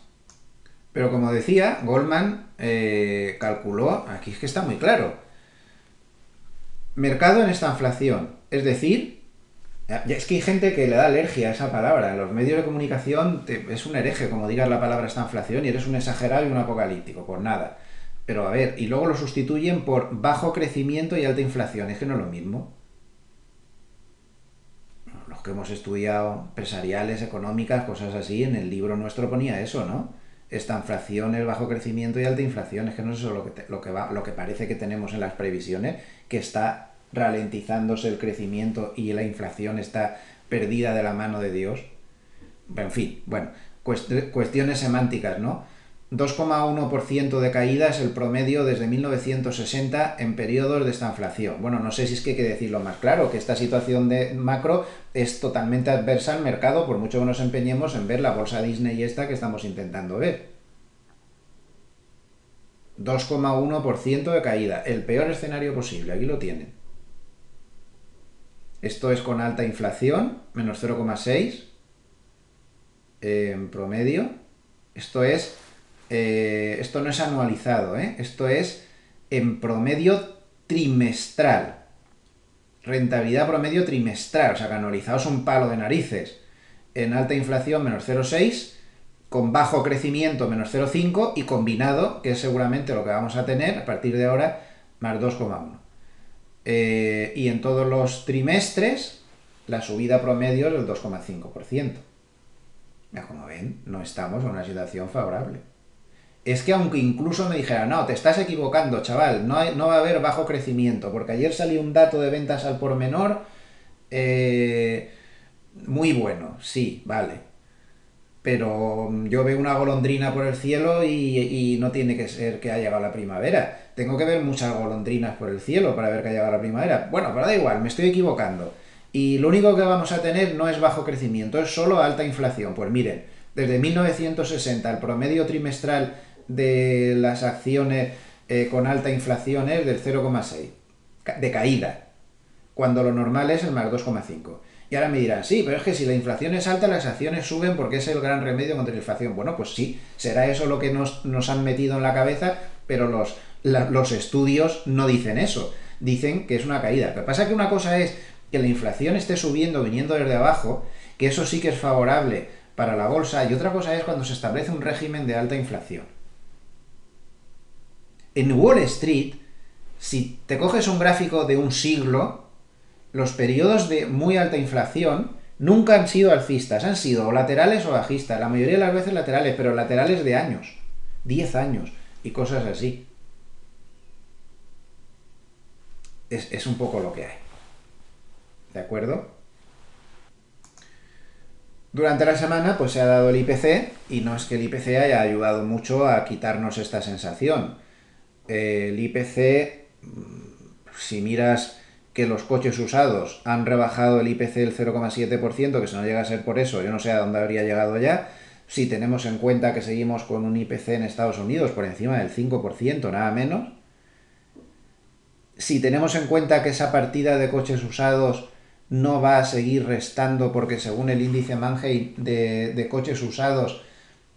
Pero como decía, Goldman calculó, aquí es que está muy claro, mercado en esta inflación, es decir, es que hay gente que le da alergia a esa palabra. En los medios de comunicación es un hereje como digas la palabra esta inflación y eres un exagerado y un apocalíptico, por nada. Pero a ver, y luego lo sustituyen por bajo crecimiento y alta inflación, es que no es lo mismo. Los que hemos estudiado empresariales, económicas, cosas así, en el libro nuestro ponía eso, ¿no? Esta inflación es bajo crecimiento y alta inflación, es que no es eso lo que parece que tenemos en las previsiones, que está ralentizándose el crecimiento y la inflación está perdida de la mano de Dios. En fin, bueno, cuestiones semánticas, ¿no? 2,1% de caída es el promedio desde 1960 en periodos de esta inflación. Bueno, no sé si es que hay que decirlo más claro, que esta situación de macro es totalmente adversa al mercado, por mucho que nos empeñemos en ver la bolsa Disney esta que estamos intentando ver. 2,1% de caída, el peor escenario posible, aquí lo tienen. Esto es con alta inflación, menos 0,6 en promedio. Esto no es anualizado, ¿eh? Esto es en promedio trimestral. Rentabilidad promedio trimestral, o sea que anualizado es un palo de narices. En alta inflación, menos 0,6, con bajo crecimiento, menos 0,5, y combinado, que es seguramente lo que vamos a tener a partir de ahora, más 2,1. Y en todos los trimestres, la subida promedio es del 2,5%. Como ven, no estamos en una situación favorable. Es que aunque incluso me dijera, no, te estás equivocando, chaval, no va a haber bajo crecimiento, porque ayer salió un dato de ventas al por menor muy bueno, sí, vale. Pero yo veo una golondrina por el cielo y no tiene que ser que ha llegado la primavera. Tengo que ver muchas golondrinas por el cielo para ver que ha llegado la primavera. Bueno, pero da igual, me estoy equivocando. Y lo único que vamos a tener no es bajo crecimiento, es solo alta inflación. Pues miren, desde 1960 el promedio trimestral de las acciones con alta inflación es del 0,6 de caída, cuando lo normal es el más 2,5. Y ahora me dirán, sí, pero es que si la inflación es alta, las acciones suben porque es el gran remedio contra la inflación. Bueno, pues sí, será eso lo que nos han metido en la cabeza, pero los estudios no dicen eso. Dicen que es una caída. Lo que pasa es que una cosa es que la inflación esté subiendo, viniendo desde abajo, que eso sí que es favorable para la bolsa, y otra cosa es cuando se establece un régimen de alta inflación. En Wall Street, si te coges un gráfico de un siglo, los periodos de muy alta inflación nunca han sido alcistas, han sido o laterales o bajistas, la mayoría de las veces laterales, pero laterales de años, 10 años y cosas así. Es un poco lo que hay. ¿De acuerdo? Durante la semana pues se ha dado el IPC y no es que el IPC haya ayudado mucho a quitarnos esta sensación. El IPC, si miras que los coches usados han rebajado el IPC del 0,7%, que si no llega a ser por eso, yo no sé a dónde habría llegado ya. Si tenemos en cuenta que seguimos con un IPC en Estados Unidos por encima del 5%, nada menos. Si tenemos en cuenta que esa partida de coches usados no va a seguir restando porque según el índice Manheim de coches usados,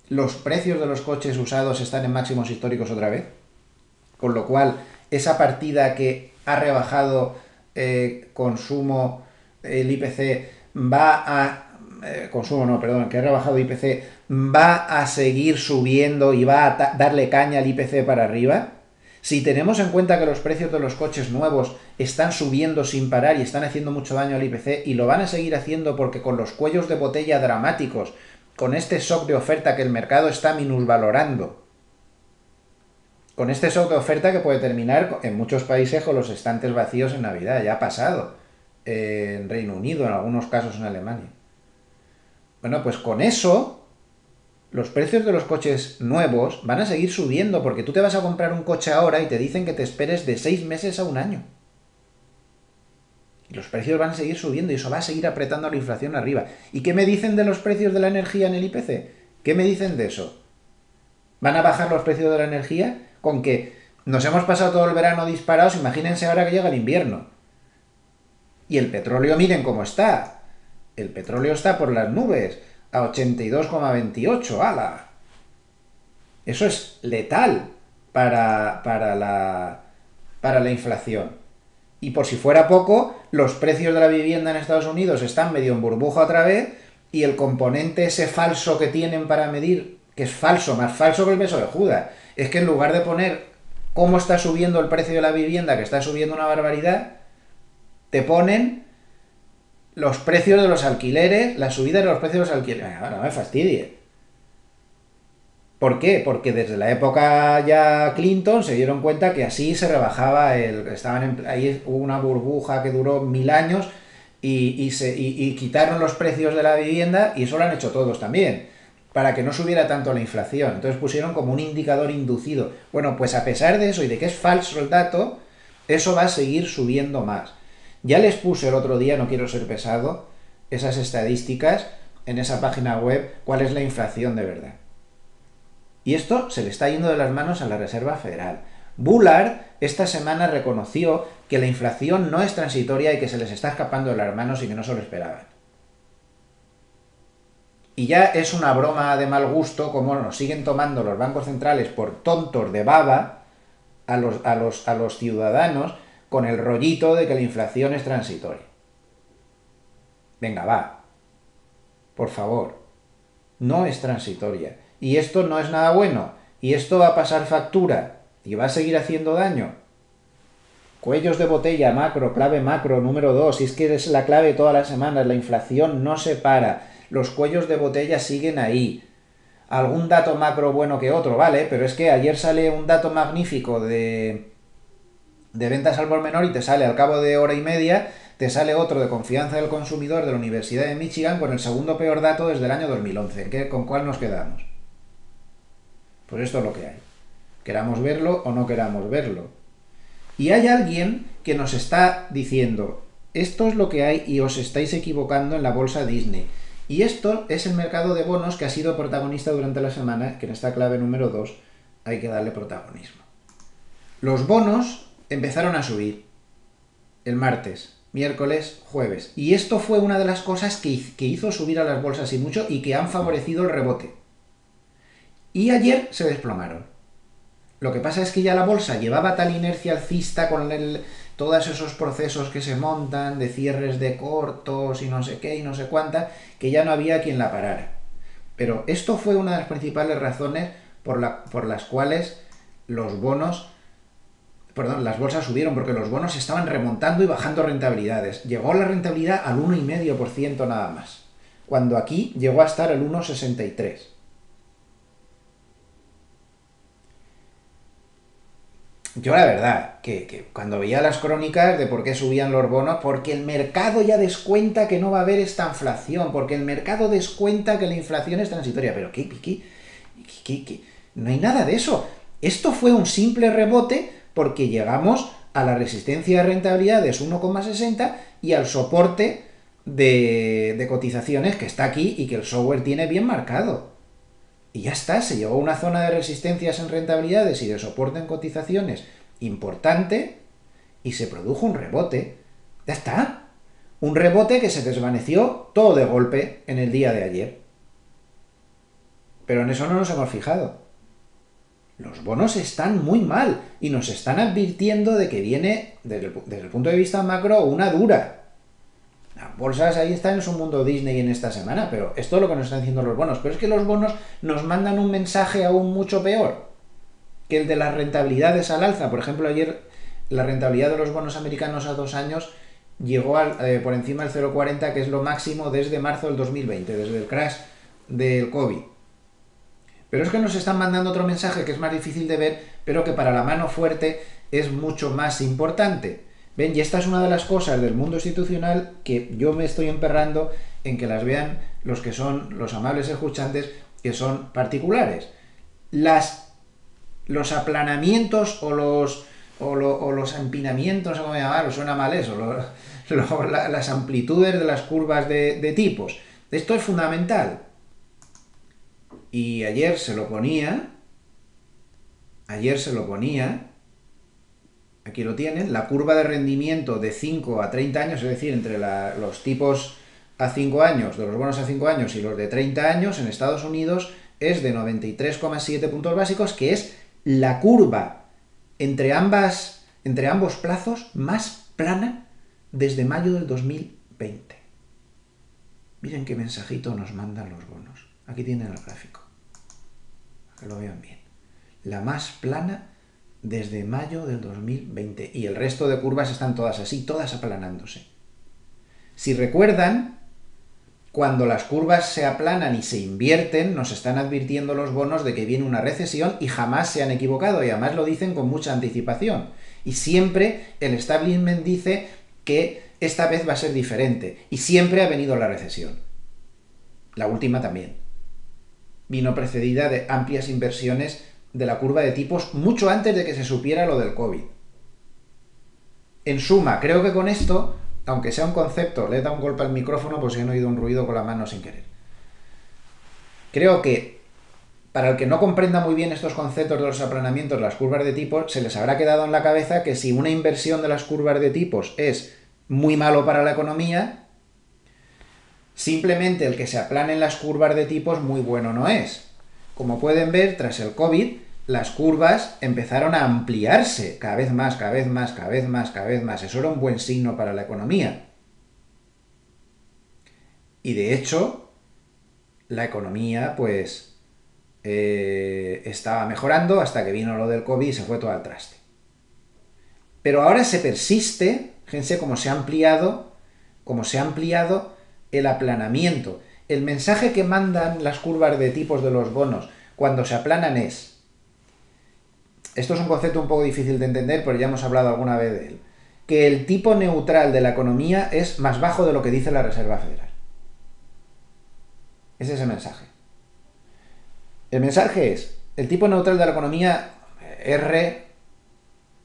los precios de los coches usados están en máximos históricos otra vez. Con lo cual, esa partida que ha rebajado consumo, el IPC, va a... consumo no, perdón, que ha rebajado IPC, va a seguir subiendo y va a darle caña al IPC para arriba. Si tenemos en cuenta que los precios de los coches nuevos están subiendo sin parar y están haciendo mucho daño al IPC y lo van a seguir haciendo porque con los cuellos de botella dramáticos, con este shock de oferta que el mercado está minusvalorando, con este shock de oferta que puede terminar en muchos países con los estantes vacíos en Navidad, ya ha pasado en Reino Unido, en algunos casos en Alemania. Bueno, pues con eso los precios de los coches nuevos van a seguir subiendo porque tú te vas a comprar un coche ahora y te dicen que te esperes de 6 meses a un año. Y los precios van a seguir subiendo y eso va a seguir apretando la inflación arriba. ¿Y qué me dicen de los precios de la energía en el IPC? ¿Qué me dicen de eso? ¿Van a bajar los precios de la energía? Con que nos hemos pasado todo el verano disparados, imagínense ahora que llega el invierno. Y el petróleo, miren cómo está. El petróleo está por las nubes, a 82,28, ¡hala! Eso es letal para la inflación. Y por si fuera poco, los precios de la vivienda en Estados Unidos están medio en burbuja otra vez y el componente ese falso que tienen para medir, que es falso, más falso que el beso de Judas, es que en lugar de poner cómo está subiendo el precio de la vivienda, que está subiendo una barbaridad, te ponen los precios de los alquileres, la subida de los precios de los alquileres. No me fastidie. ¿Por qué? Porque desde la época ya Clinton se dieron cuenta que así se rebajaba ahí hubo una burbuja que duró 1000 años y quitaron los precios de la vivienda y eso lo han hecho todos también, para que no subiera tanto la inflación. Entonces pusieron como un indicador inducido. Bueno, pues a pesar de eso y de que es falso el dato, eso va a seguir subiendo más. Ya les puse el otro día, no quiero ser pesado, esas estadísticas en esa página web, cuál es la inflación de verdad. Y esto se le está yendo de las manos a la Reserva Federal. Bullard esta semana reconoció que la inflación no es transitoria y que se les está escapando de las manos y que no se lo esperaban. Y ya es una broma de mal gusto como nos siguen tomando los bancos centrales por tontos de baba a los ciudadanos con el rollito de que la inflación es transitoria. Venga, va. Por favor. No es transitoria. Y esto no es nada bueno. Y esto va a pasar factura. Y va a seguir haciendo daño. Cuellos de botella, macro, clave macro, número 2. Y es que es la clave todas las semanas. La inflación no se para. Los cuellos de botella siguen ahí. Algún dato macro bueno que otro, vale, pero es que ayer sale un dato magnífico de ventas al por menor y te sale al cabo de hora y media, te sale otro de confianza del consumidor de la Universidad de Michigan con el segundo peor dato desde el año 2011. ¿Con cuál nos quedamos? Pues esto es lo que hay. Queramos verlo o no queramos verlo. Y hay alguien que nos está diciendo, esto es lo que hay y os estáis equivocando en la bolsa Disney. Y esto es el mercado de bonos que ha sido protagonista durante la semana, que en esta clave número 2 hay que darle protagonismo. Los bonos empezaron a subir el martes, miércoles, jueves. Y esto fue una de las cosas que hizo subir a las bolsas y mucho y que han favorecido el rebote. Y ayer se desplomaron. Lo que pasa es que ya la bolsa llevaba tal inercia alcista con todos esos procesos que se montan de cierres de cortos y no sé qué y no sé cuánta, que ya no había quien la parara. Pero esto fue una de las principales razones por las cuales las bolsas subieron, porque los bonos estaban remontando y bajando rentabilidades. Llegó la rentabilidad al 1,5% nada más, cuando aquí llegó a estar el 1,63%. Yo la verdad, que cuando veía las crónicas de por qué subían los bonos, porque el mercado ya descuenta que no va a haber esta inflación, porque el mercado descuenta que la inflación es transitoria. Pero ¿qué? No hay nada de eso. Esto fue un simple rebote porque llegamos a la resistencia de rentabilidades 1,60 y al soporte de cotizaciones que está aquí y que el software tiene bien marcado. Y ya está, se llegó a una zona de resistencias en rentabilidades y de soporte en cotizaciones importante y se produjo un rebote. Ya está. Un rebote que se desvaneció todo de golpe en el día de ayer. Pero en eso no nos hemos fijado. Los bonos están muy mal y nos están advirtiendo de que viene, desde el punto de vista macro, una dura. Las bolsas ahí están en su mundo Disney en esta semana, pero esto es lo que nos están diciendo los bonos. Pero es que los bonos nos mandan un mensaje aún mucho peor que el de las rentabilidades al alza. Por ejemplo, ayer la rentabilidad de los bonos americanos a 2 años llegó por encima del 0,40, que es lo máximo desde marzo del 2020, desde el crash del COVID. Pero es que nos están mandando otro mensaje que es más difícil de ver, pero que para la mano fuerte es mucho más importante. ¿Ven? Y esta es una de las cosas del mundo institucional que yo me estoy emperrando en que las vean los que son los amables escuchantes, que son particulares. Los aplanamientos o los empinamientos, no sé cómo llamarlo, suena mal eso, las amplitudes de las curvas de tipos. Esto es fundamental. Y ayer se lo ponía, aquí lo tienen, la curva de rendimiento de 5 a 30 años, es decir, entre los tipos a 5 años, de los bonos a 5 años y los de 30 años en Estados Unidos es de 93,7 puntos básicos, que es la curva entre ambos plazos más plana desde mayo del 2020. Miren qué mensajito nos mandan los bonos. Aquí tienen el gráfico, que lo vean bien. La más plana desde mayo del 2020. Y el resto de curvas están todas así, todas aplanándose. Si recuerdan, cuando las curvas se aplanan y se invierten, nos están advirtiendo los bonos de que viene una recesión y jamás se han equivocado. Y además lo dicen con mucha anticipación. Y siempre el establishment dice que esta vez va a ser diferente. Y siempre ha venido la recesión. La última también. Vino precedida de amplias inversiones de la curva de tipos mucho antes de que se supiera lo del COVID. En suma, creo que con esto, aunque sea un concepto, le he dado un golpe al micrófono por si han oído un ruido con la mano sin querer. Creo que para el que no comprenda muy bien estos conceptos de los aplanamientos de las curvas de tipos, se les habrá quedado en la cabeza que si una inversión de las curvas de tipos es muy malo para la economía, simplemente el que se aplanen las curvas de tipos muy bueno no es. Como pueden ver, tras el COVID, las curvas empezaron a ampliarse cada vez más, cada vez más, cada vez más, cada vez más. Eso era un buen signo para la economía. Y de hecho, la economía, pues, estaba mejorando hasta que vino lo del COVID y se fue todo al traste. Pero ahora se persiste, fíjense cómo se ha ampliado el aplanamiento. El mensaje que mandan las curvas de tipos de los bonos cuando se aplanan es, esto es un concepto un poco difícil de entender, pero ya hemos hablado alguna vez de él, que el tipo neutral de la economía es más bajo de lo que dice la Reserva Federal. Ese es el mensaje. El mensaje es, el tipo neutral de la economía, R,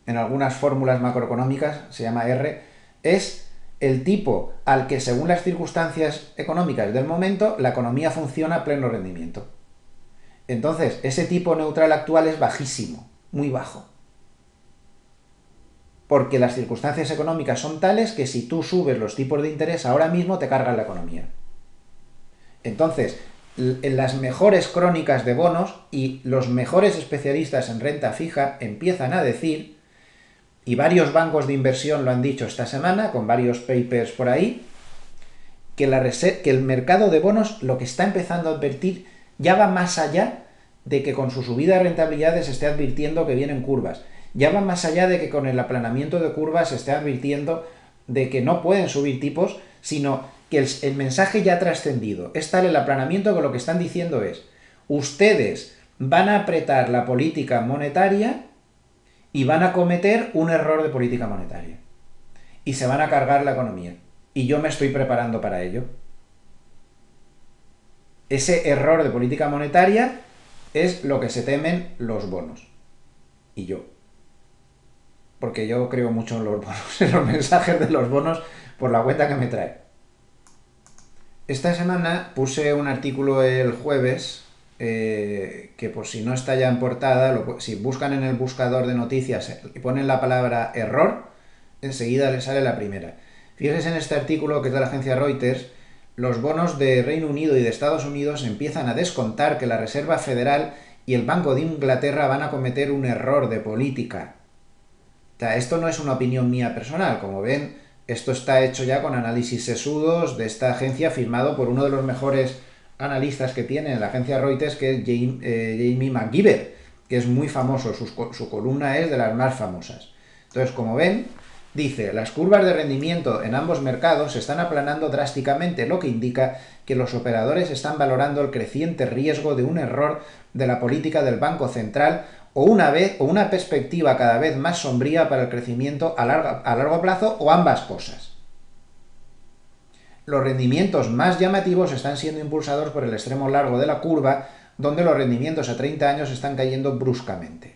en algunas fórmulas macroeconómicas se llama R, es el tipo al que, según las circunstancias económicas del momento, la economía funciona a pleno rendimiento. Entonces, ese tipo neutral actual es bajísimo, muy bajo. Porque las circunstancias económicas son tales que si tú subes los tipos de interés ahora mismo te cargan la economía. Entonces, en las mejores crónicas de bonos y los mejores especialistas en renta fija empiezan a decir, y varios bancos de inversión lo han dicho esta semana, con varios papers por ahí, que el mercado de bonos lo que está empezando a advertir ya va más allá de que con su subida de rentabilidades se esté advirtiendo que vienen curvas. Ya va más allá de que con el aplanamiento de curvas se esté advirtiendo de que no pueden subir tipos, sino que el mensaje ya ha trascendido. Es tal el aplanamiento que lo que están diciendo es, ustedes van a apretar la política monetaria y van a cometer un error de política monetaria. Y se van a cargar la economía. Y yo me estoy preparando para ello. Ese error de política monetaria es lo que se temen los bonos. Y yo. Porque yo creo mucho en los bonos, en los mensajes de los bonos, por la cuenta que me trae. Esta semana puse un artículo el jueves, que por si no está ya en portada, si buscan en el buscador de noticias y ponen la palabra error, enseguida les sale la primera. Fíjese en este artículo que es de la agencia Reuters, los bonos de Reino Unido y de Estados Unidos empiezan a descontar que la Reserva Federal y el Banco de Inglaterra van a cometer un error de política. O sea, esto no es una opinión mía personal, como ven, esto está hecho ya con análisis sesudos de esta agencia firmado por uno de los mejores analistas que tiene en la agencia Reuters, que es Jamie McGiver, que es muy famoso, su columna es de las más famosas. Entonces, como ven, dice, las curvas de rendimiento en ambos mercados se están aplanando drásticamente, lo que indica que los operadores están valorando el creciente riesgo de un error de la política del Banco Central o una perspectiva cada vez más sombría para el crecimiento a largo plazo o ambas cosas. Los rendimientos más llamativos están siendo impulsados por el extremo largo de la curva, donde los rendimientos a 30 años están cayendo bruscamente.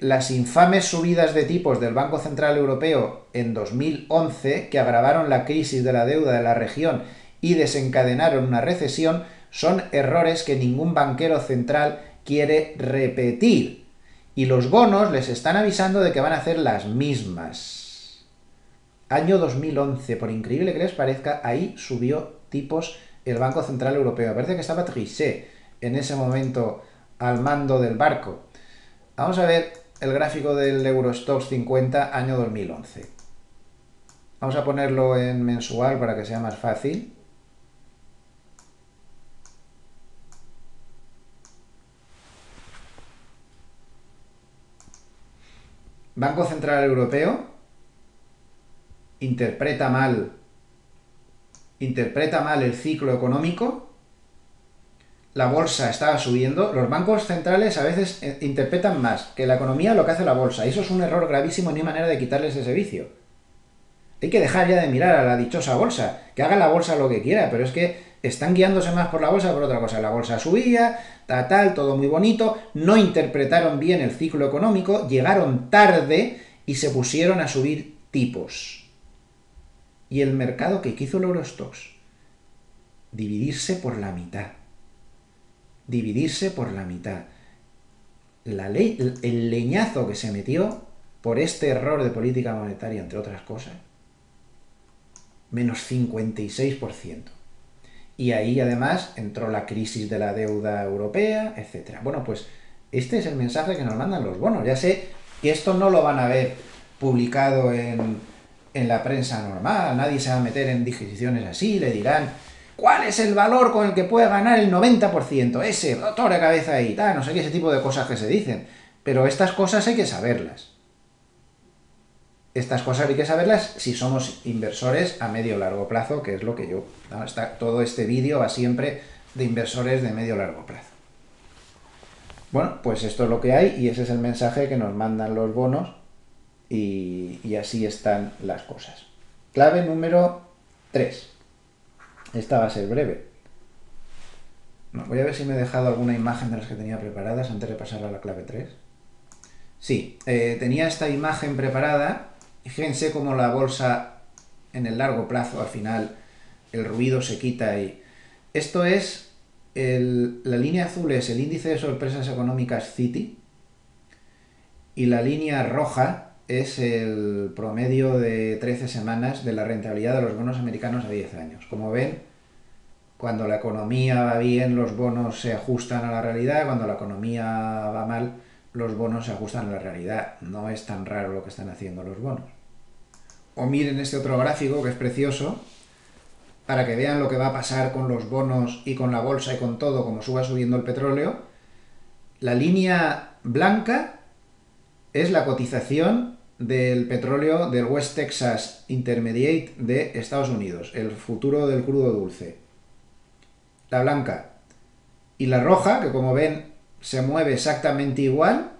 Las infames subidas de tipos del Banco Central Europeo en 2011, que agravaron la crisis de la deuda de la región y desencadenaron una recesión, son errores que ningún banquero central quiere repetir. Y los bonos les están avisando de que van a hacer las mismas. Año 2011, por increíble que les parezca, ahí subió tipos el Banco Central Europeo. Parece que estaba Trichet en ese momento al mando del barco. Vamos a ver el gráfico del Eurostoxx 50 año 2011. Vamos a ponerlo en mensual para que sea más fácil. Banco Central Europeo interpreta mal el ciclo económico. La bolsa estaba subiendo. Los bancos centrales a veces interpretan más que la economía lo que hace la bolsa. Y eso es un error gravísimo y no hay manera de quitarles ese vicio. Hay que dejar ya de mirar a la dichosa bolsa. Que haga la bolsa lo que quiera, pero es que están guiándose más por la bolsa que por otra cosa. La bolsa subía, todo muy bonito. No interpretaron bien el ciclo económico, llegaron tarde y se pusieron a subir tipos. ¿Y el mercado qué hizo el Eurostoxx? Dividirse por la mitad. Dividirse por la mitad. El leñazo que se metió por este error de política monetaria, entre otras cosas, menos 56%. Y ahí además entró la crisis de la deuda europea, etc. Bueno, pues este es el mensaje que nos mandan los bonos. Ya sé que esto no lo van a ver publicado en la prensa normal, nadie se va a meter en disquisiciones así, le dirán ¿cuál es el valor con el que puede ganar el 90%? Ese, doctor de cabeza ahí, no sé qué, ese tipo de cosas que se dicen. Pero estas cosas hay que saberlas. Estas cosas hay que saberlas si somos inversores a medio largo plazo, que es lo que yo... todo este vídeo va siempre de inversores de medio largo plazo. Bueno, pues esto es lo que hay y ese es el mensaje que nos mandan los bonos y así están las cosas. Clave número 3. Esta va a ser breve. No, voy a ver si me he dejado alguna imagen de las que tenía preparadas antes de pasar a la clave 3. Sí, tenía esta imagen preparada. Fíjense cómo la bolsa en el largo plazo, al final, el ruido se quita y... Esto es... la línea azul es el índice de sorpresas económicas Citi y la línea roja es el promedio de 13 semanas de la rentabilidad de los bonos americanos a 10 años. Como ven, cuando la economía va bien, los bonos se ajustan a la realidad, cuando la economía va mal, los bonos se ajustan a la realidad. No es tan raro lo que están haciendo los bonos. O miren este otro gráfico que es precioso, para que vean lo que va a pasar con los bonos y con la bolsa y con todo, como suba subiendo el petróleo. La línea blanca es la cotización del petróleo del West Texas Intermediate de Estados Unidos, el futuro del crudo dulce. La blanca. Y la roja, que como ven se mueve exactamente igual,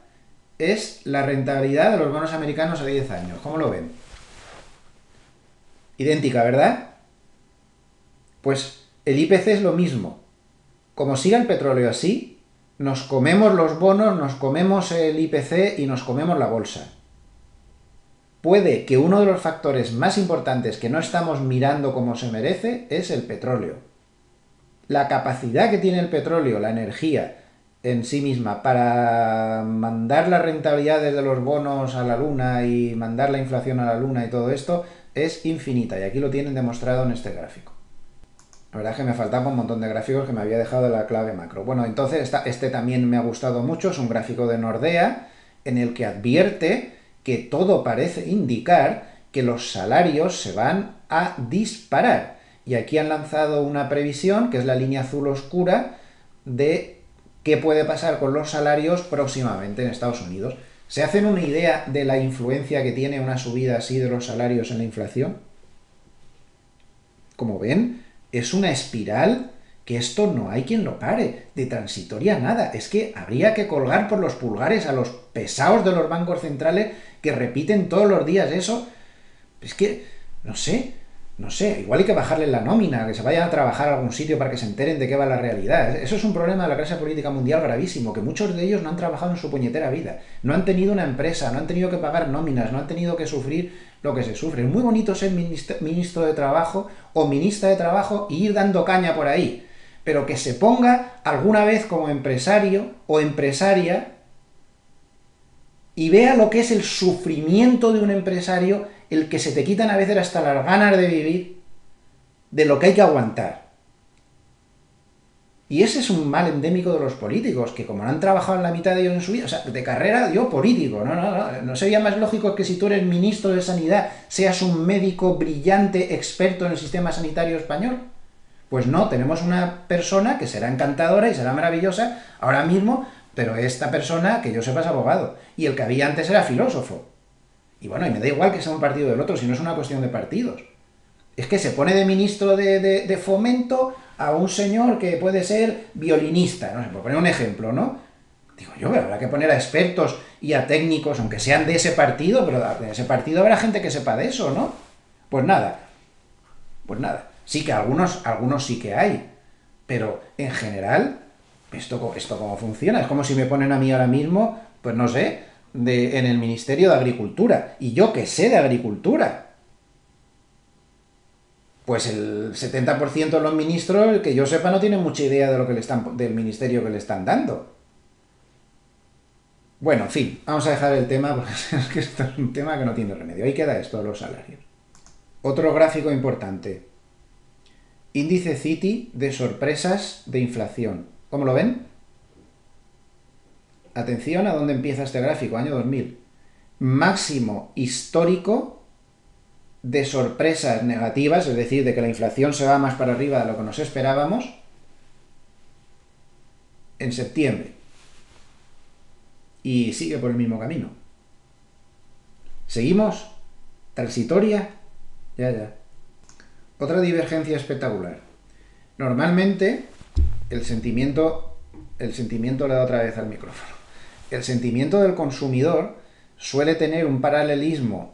es la rentabilidad de los bonos americanos a 10 años. ¿Cómo lo ven? Idéntica, ¿verdad? Pues el IPC es lo mismo. Como siga el petróleo así, nos comemos los bonos, nos comemos el IPC y nos comemos la bolsa. Puede que uno de los factores más importantes que no estamos mirando como se merece es el petróleo. La capacidad que tiene el petróleo, la energía, en sí misma para mandar las rentabilidades de los bonos a la luna y mandar la inflación a la luna y todo esto es infinita, y aquí lo tienen demostrado en este gráfico. La verdad es que me faltaba un montón de gráficos que me había dejado de la clave macro. Bueno, entonces este también me ha gustado mucho, es un gráfico de Nordea en el que advierte que todo parece indicar que los salarios se van a disparar. Y aquí han lanzado una previsión, que es la línea azul oscura, de qué puede pasar con los salarios próximamente en Estados Unidos. ¿Se hacen una idea de la influencia que tiene una subida así de los salarios en la inflación? Como ven, es una espiral que esto no hay quien lo pare, de transitoria nada. Es que habría que colgar por los pulgares a los pesados de los bancos centrales que repiten todos los días eso. Es que, no sé, igual hay que bajarle la nómina, que se vayan a trabajar a algún sitio para que se enteren de qué va la realidad. Eso es un problema de la clase política mundial gravísimo, que muchos de ellos no han trabajado en su puñetera vida, no han tenido una empresa, no han tenido que pagar nóminas, no han tenido que sufrir lo que se sufre. Es muy bonito ser ministro de Trabajo o ministra de Trabajo y ir dando caña por ahí, pero que se ponga alguna vez como empresario o empresaria y vea lo que es el sufrimiento de un empresario, el que se te quitan a veces hasta las ganas de vivir, de lo que hay que aguantar. Y ese es un mal endémico de los políticos, que como no han trabajado en la mitad de ellos en su vida, o sea, de carrera yo político, no sería más lógico que si tú eres ministro de Sanidad seas un médico brillante, experto en el sistema sanitario español. Pues no, tenemos una persona que será encantadora y será maravillosa ahora mismo, pero esta persona, que yo sepa, es abogado, y el que había antes era filósofo. Y bueno, y me da igual que sea un partido del otro, si no es una cuestión de partidos. Es que se pone de ministro de Fomento a un señor que puede ser violinista, no sé, por poner un ejemplo, ¿no? Digo yo, pero habrá que poner a expertos y a técnicos, aunque sean de ese partido, pero de ese partido habrá gente que sepa de eso, ¿no? Pues nada, pues nada. Sí que algunos sí que hay, pero en general, ¿esto cómo funciona? Es como si me ponen a mí ahora mismo, pues no sé, en el Ministerio de Agricultura, y yo que sé de agricultura. Pues el 70% de los ministros, que yo sepa, no tienen mucha idea de lo que del ministerio que le están dando. Bueno, en fin, vamos a dejar el tema porque es que esto es un tema que no tiene remedio. Ahí queda esto de los salarios. Otro gráfico importante. Índice Citi de sorpresas de inflación. ¿Cómo lo ven? Atención a dónde empieza este gráfico, año 2000. Máximo histórico de sorpresas negativas, es decir, de que la inflación se va más para arriba de lo que nos esperábamos, en septiembre. Y sigue por el mismo camino. ¿Seguimos? ¿Transitoria? Ya. Otra divergencia espectacular. Normalmente, el sentimiento le da otra vez al micrófono. El sentimiento del consumidor suele tener un paralelismo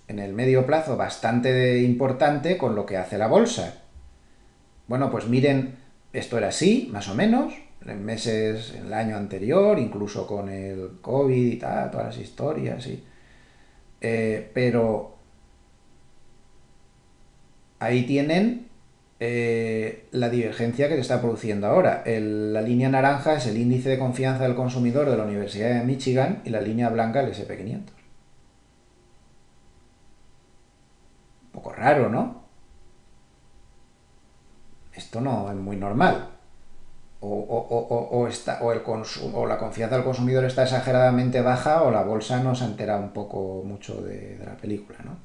en el medio plazo bastante importante con lo que hace la bolsa. Bueno, pues miren, esto era así, más o menos, en meses, en el año anterior, incluso con el COVID y tal, todas las historias, sí. Pero ahí tienen la divergencia que se está produciendo ahora. La línea naranja es el índice de confianza del consumidor de la Universidad de Michigan y la línea blanca el SP500. Un poco raro, ¿no? Esto no es muy normal. O la confianza del consumidor está exageradamente baja o la bolsa no se ha enterado un poco mucho de la película, ¿no?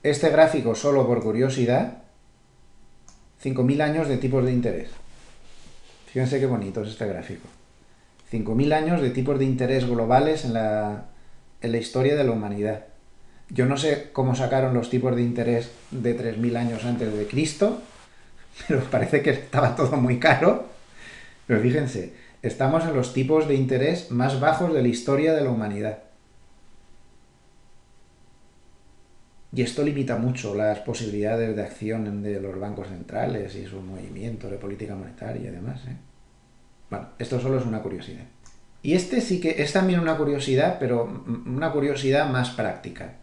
Este gráfico, solo por curiosidad, 5.000 años de tipos de interés. Fíjense qué bonito es este gráfico. 5.000 años de tipos de interés globales en la historia de la humanidad. Yo no sé cómo sacaron los tipos de interés de 3.000 años antes de Cristo, pero parece que estaba todo muy caro. Pero fíjense, estamos en los tipos de interés más bajos de la historia de la humanidad. Y esto limita mucho las posibilidades de acción de los bancos centrales y su movimiento de política monetaria y demás, ¿eh? Bueno, esto solo es una curiosidad. Y este sí que es también una curiosidad, pero una curiosidad más práctica.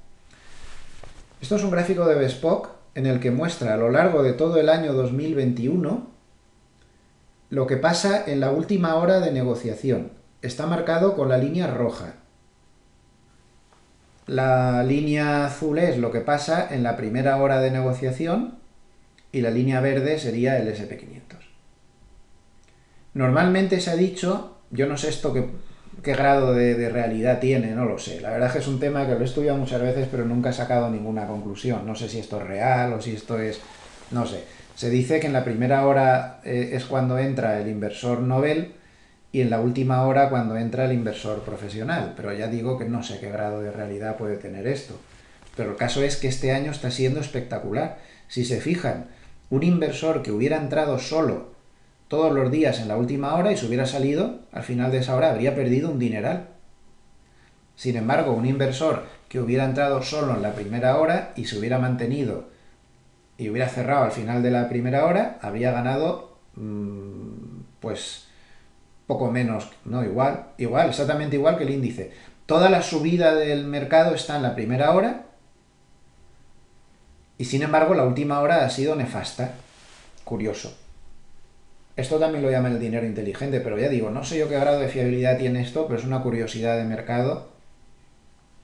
Esto es un gráfico de Bespoke en el que muestra a lo largo de todo el año 2021 lo que pasa en la última hora de negociación. Está marcado con la línea roja. La línea azul es lo que pasa en la primera hora de negociación y la línea verde sería el SP500. Normalmente se ha dicho, yo no sé esto qué grado de realidad tiene, no lo sé. La verdad es que es un tema que lo he estudiado muchas veces, pero nunca he sacado ninguna conclusión. No sé si esto es real o si esto es... no sé. Se dice que en la primera hora es cuando entra el inversor novel y en la última hora cuando entra el inversor profesional. Pero ya digo que no sé qué grado de realidad puede tener esto. Pero el caso es que este año está siendo espectacular. Si se fijan, un inversor que hubiera entrado solo todos los días en la última hora y se hubiera salido, al final de esa hora habría perdido un dineral. Sin embargo, un inversor que hubiera entrado solo en la primera hora y se hubiera mantenido y hubiera cerrado al final de la primera hora, habría ganado pues poco menos, no igual, exactamente igual que el índice. Toda la subida del mercado está en la primera hora y sin embargo la última hora ha sido nefasta. Curioso. Esto también lo llaman el dinero inteligente, pero ya digo, no sé yo qué grado de fiabilidad tiene esto, pero es una curiosidad de mercado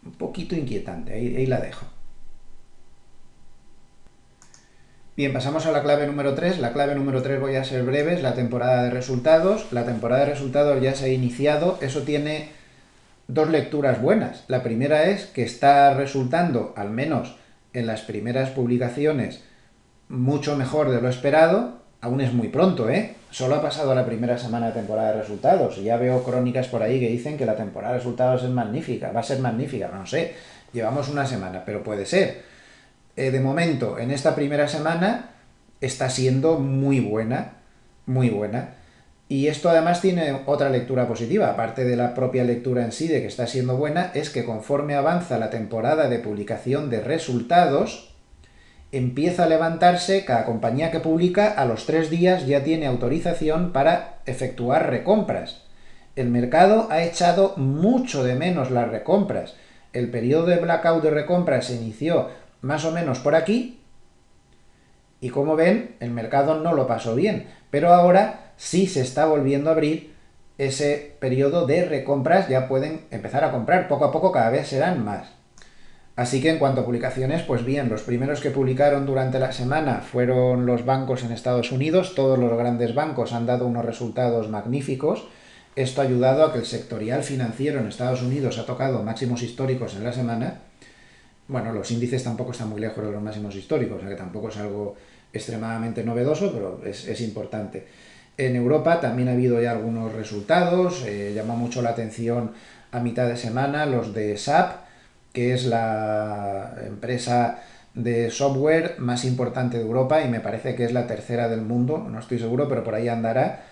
un poquito inquietante, ahí la dejo. Bien, pasamos a la clave número 3. La clave número 3 voy a ser breve, es la temporada de resultados. La temporada de resultados ya se ha iniciado, eso tiene dos lecturas buenas. La primera es que está resultando, al menos en las primeras publicaciones, mucho mejor de lo esperado. Aún es muy pronto, ¿eh? Solo ha pasado la primera semana de temporada de resultados y ya veo crónicas por ahí que dicen que la temporada de resultados es magnífica, va a ser magnífica, no sé, llevamos una semana, pero puede ser. De momento, en esta primera semana está siendo muy buena, muy buena. Y esto además tiene otra lectura positiva, aparte de la propia lectura en sí de que está siendo buena, es que conforme avanza la temporada de publicación de resultados, empieza a levantarse, cada compañía que publica a los 3 días ya tiene autorización para efectuar recompras. El mercado ha echado mucho de menos las recompras. El periodo de blackout de recompras se inició más o menos por aquí y como ven, el mercado no lo pasó bien, pero ahora sí se está volviendo a abrir ese periodo de recompras, ya pueden empezar a comprar, poco a poco cada vez serán más. Así que en cuanto a publicaciones, pues bien, los primeros que publicaron durante la semana fueron los bancos en Estados Unidos, todos los grandes bancos han dado unos resultados magníficos. Esto ha ayudado a que el sectorial financiero en Estados Unidos ha tocado máximos históricos en la semana. Bueno, los índices tampoco están muy lejos de los máximos históricos, o sea que tampoco es algo extremadamente novedoso, pero es importante. En Europa también ha habido ya algunos resultados, llama mucho la atención a mitad de semana los de SAP, que es la empresa de software más importante de Europa y me parece que es la tercera del mundo, no estoy seguro, pero por ahí andará.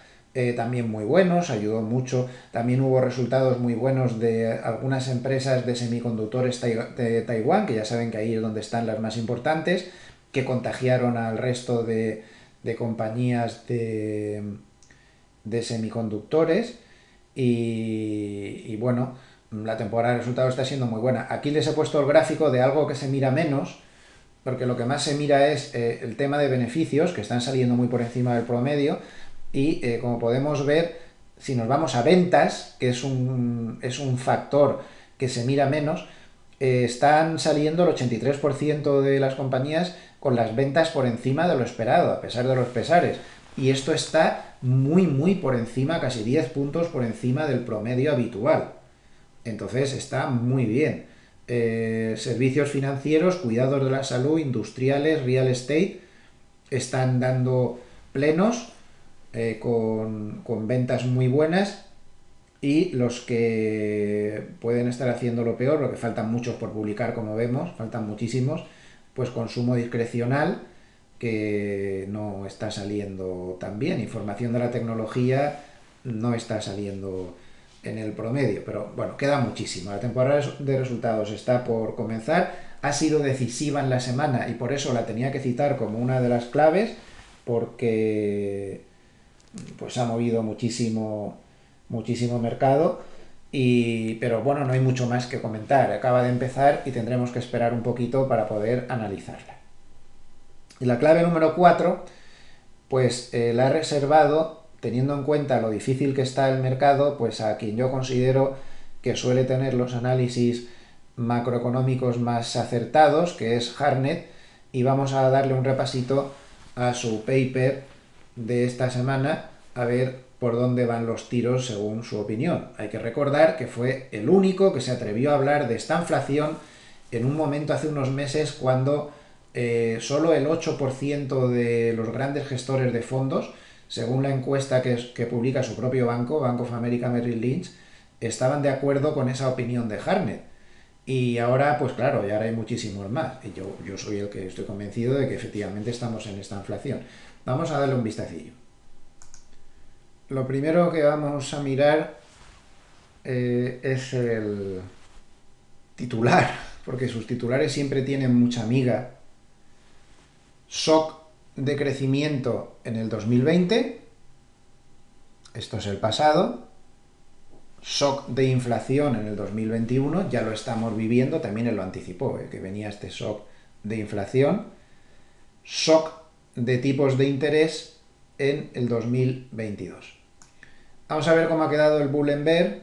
También muy buenos, ayudó mucho. También hubo resultados muy buenos de algunas empresas de semiconductores de Taiwán, que ya saben que ahí es donde están las más importantes, que contagiaron al resto de compañías de semiconductores y bueno, la temporada de resultados está siendo muy buena. Aquí les he puesto el gráfico de algo que se mira menos, porque lo que más se mira es el tema de beneficios, que están saliendo muy por encima del promedio, y como podemos ver, si nos vamos a ventas, que es un factor que se mira menos, están saliendo el 83% de las compañías con las ventas por encima de lo esperado, a pesar de los pesares. Y esto está muy por encima, casi 10 puntos por encima del promedio habitual. Entonces está muy bien. Servicios financieros, cuidados de la salud, industriales, real estate, están dando plenos con ventas muy buenas y los que pueden estar haciendo lo peor, lo que faltan muchos por publicar como vemos, faltan muchísimos, pues consumo discrecional que no está saliendo tan bien, información de la tecnología no está saliendo en el promedio, pero bueno, queda muchísimo. La temporada de resultados está por comenzar, ha sido decisiva en la semana y por eso la tenía que citar como una de las claves, porque pues ha movido muchísimo mercado pero bueno, no hay mucho más que comentar, acaba de empezar y tendremos que esperar un poquito para poder analizarla. Y la clave número 4 pues la he reservado teniendo en cuenta lo difícil que está el mercado, pues a quien yo considero que suele tener los análisis macroeconómicos más acertados, que es Hartnett, y vamos a darle un repasito a su paper de esta semana, a ver por dónde van los tiros según su opinión. Hay que recordar que fue el único que se atrevió a hablar de esta inflación en un momento hace unos meses cuando solo el 8% de los grandes gestores de fondos, según la encuesta que publica su propio banco, Bank of America Merrill Lynch, estaban de acuerdo con esa opinión de Hartnett. Y ahora, pues claro, ya ahora hay muchísimos más. Y yo soy el que estoy convencido de que efectivamente estamos en esta inflación. Vamos a darle un vistacillo. Lo primero que vamos a mirar es el titular, porque sus titulares siempre tienen mucha miga. Shock de crecimiento en el 2020, esto es el pasado. Shock de inflación en el 2021, ya lo estamos viviendo, también él lo anticipó, que venía este shock de inflación. Shock de tipos de interés en el 2022. Vamos a ver cómo ha quedado el Bull and Bear.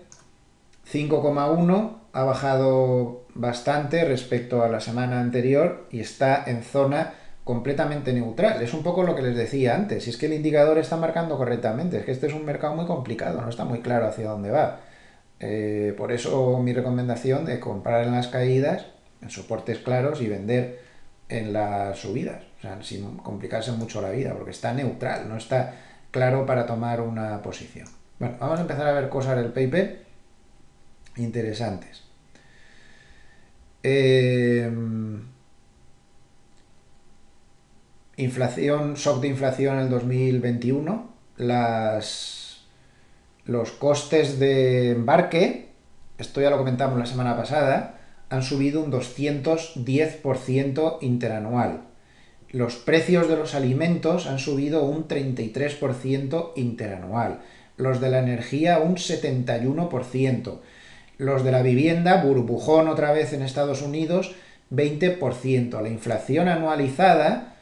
5,1, ha bajado bastante respecto a la semana anterior y está en zona completamente neutral. Es un poco lo que les decía antes, si es que el indicador está marcando correctamente, es que este es un mercado muy complicado, no está muy claro hacia dónde va. Por eso mi recomendación de comprar en las caídas, en soportes claros, y vender en las subidas, o sea, sin complicarse mucho la vida, porque está neutral, no está claro para tomar una posición. Bueno, vamos a empezar a ver cosas del paper interesantes. Inflación, shock de inflación en el 2021, los costes de embarque, esto ya lo comentamos la semana pasada, han subido un 210% interanual. Los precios de los alimentos han subido un 33% interanual. Los de la energía un 71%. Los de la vivienda, burbujón otra vez en Estados Unidos, 20%. La inflación anualizada,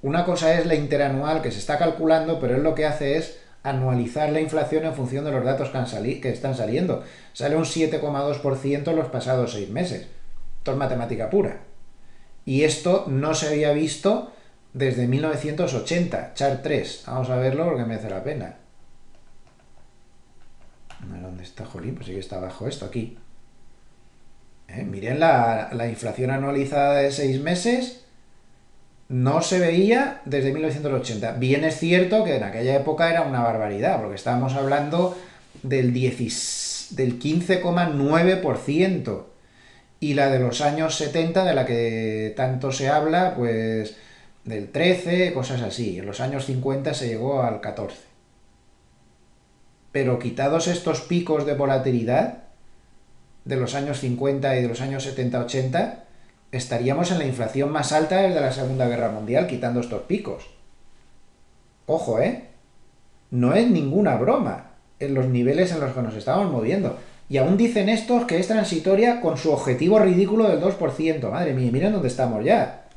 una cosa es la interanual que se está calculando, pero él lo que hace es anualizar la inflación en función de los datos que están saliendo. Sale un 7,2% en los pasados 6 meses. Esto es matemática pura. Y esto no se había visto desde 1980, chart 3. Vamos a verlo porque merece la pena. ¿Dónde está, jolín? Pues sí que está abajo esto, aquí. Miren la inflación anualizada de 6 meses. No se veía desde 1980. Bien es cierto que en aquella época era una barbaridad, porque estábamos hablando del 15,9%. Y la de los años 70, de la que tanto se habla, pues del 13, cosas así. En los años 50 se llegó al 14. Pero quitados estos picos de volatilidad de los años 50 y de los años 70-80, estaríamos en la inflación más alta desde la Segunda Guerra Mundial, quitando estos picos. Ojo, no es ninguna broma en los niveles en los que nos estamos moviendo. Y aún dicen estos que es transitoria con su objetivo ridículo del 2%. Madre mía, miren dónde estamos ya.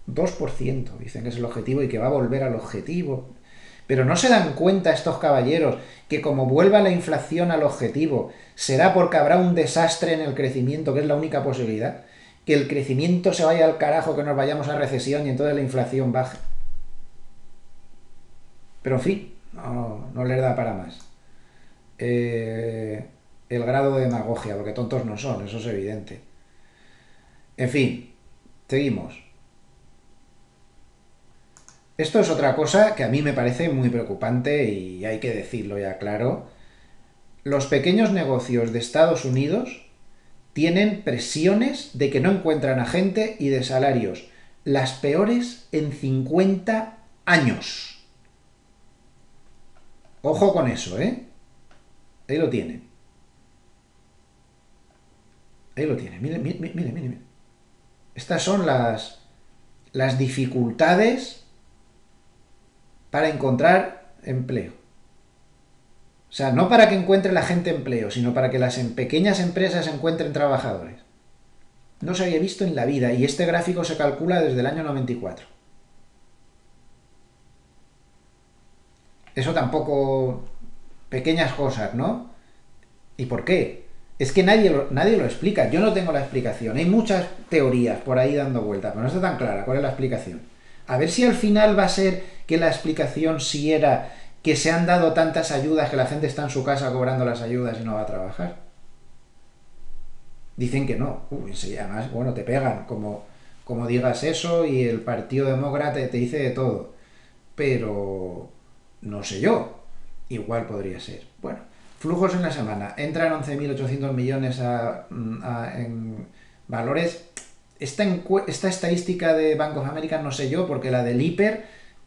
2% dicen que es el objetivo y que va a volver al objetivo. Pero no se dan cuenta estos caballeros que como vuelva la inflación al objetivo, será porque habrá un desastre en el crecimiento, que es la única posibilidad. Que el crecimiento se vaya al carajo, que nos vayamos a recesión y entonces la inflación baje. Pero en fin, no les da para más. El grado de demagogia, porque tontos no son, eso es evidente. En fin, seguimos. Esto es otra cosa que a mí me parece muy preocupante y hay que decirlo ya claro. Los pequeños negocios de Estados Unidos tienen presiones de que no encuentran a gente y de salarios las peores en 50 años. Ojo con eso, Ahí lo tienen. Ahí lo tienen. Miren. Estas son las dificultades para encontrar empleo. O sea, no para que encuentre la gente empleo, sino para que las pequeñas empresas encuentren trabajadores. No se había visto en la vida y este gráfico se calcula desde el año 94. Eso tampoco... Pequeñas cosas, ¿no? ¿Y por qué? Es que nadie lo explica. Yo no tengo la explicación. Hay muchas teorías por ahí dando vueltas, pero no está tan clara cuál es la explicación. A ver si al final va a ser que la explicación sí era que se han dado tantas ayudas que la gente está en su casa cobrando las ayudas y no va a trabajar. Dicen que no. Sí, además, bueno, te pegan como digas eso y el Partido Demócrata te dice de todo. Pero no sé yo. Igual podría ser. Bueno, flujos en la semana. Entran 11.800 millones en valores. Esta estadística de Bank of America no sé yo, porque la del Hiper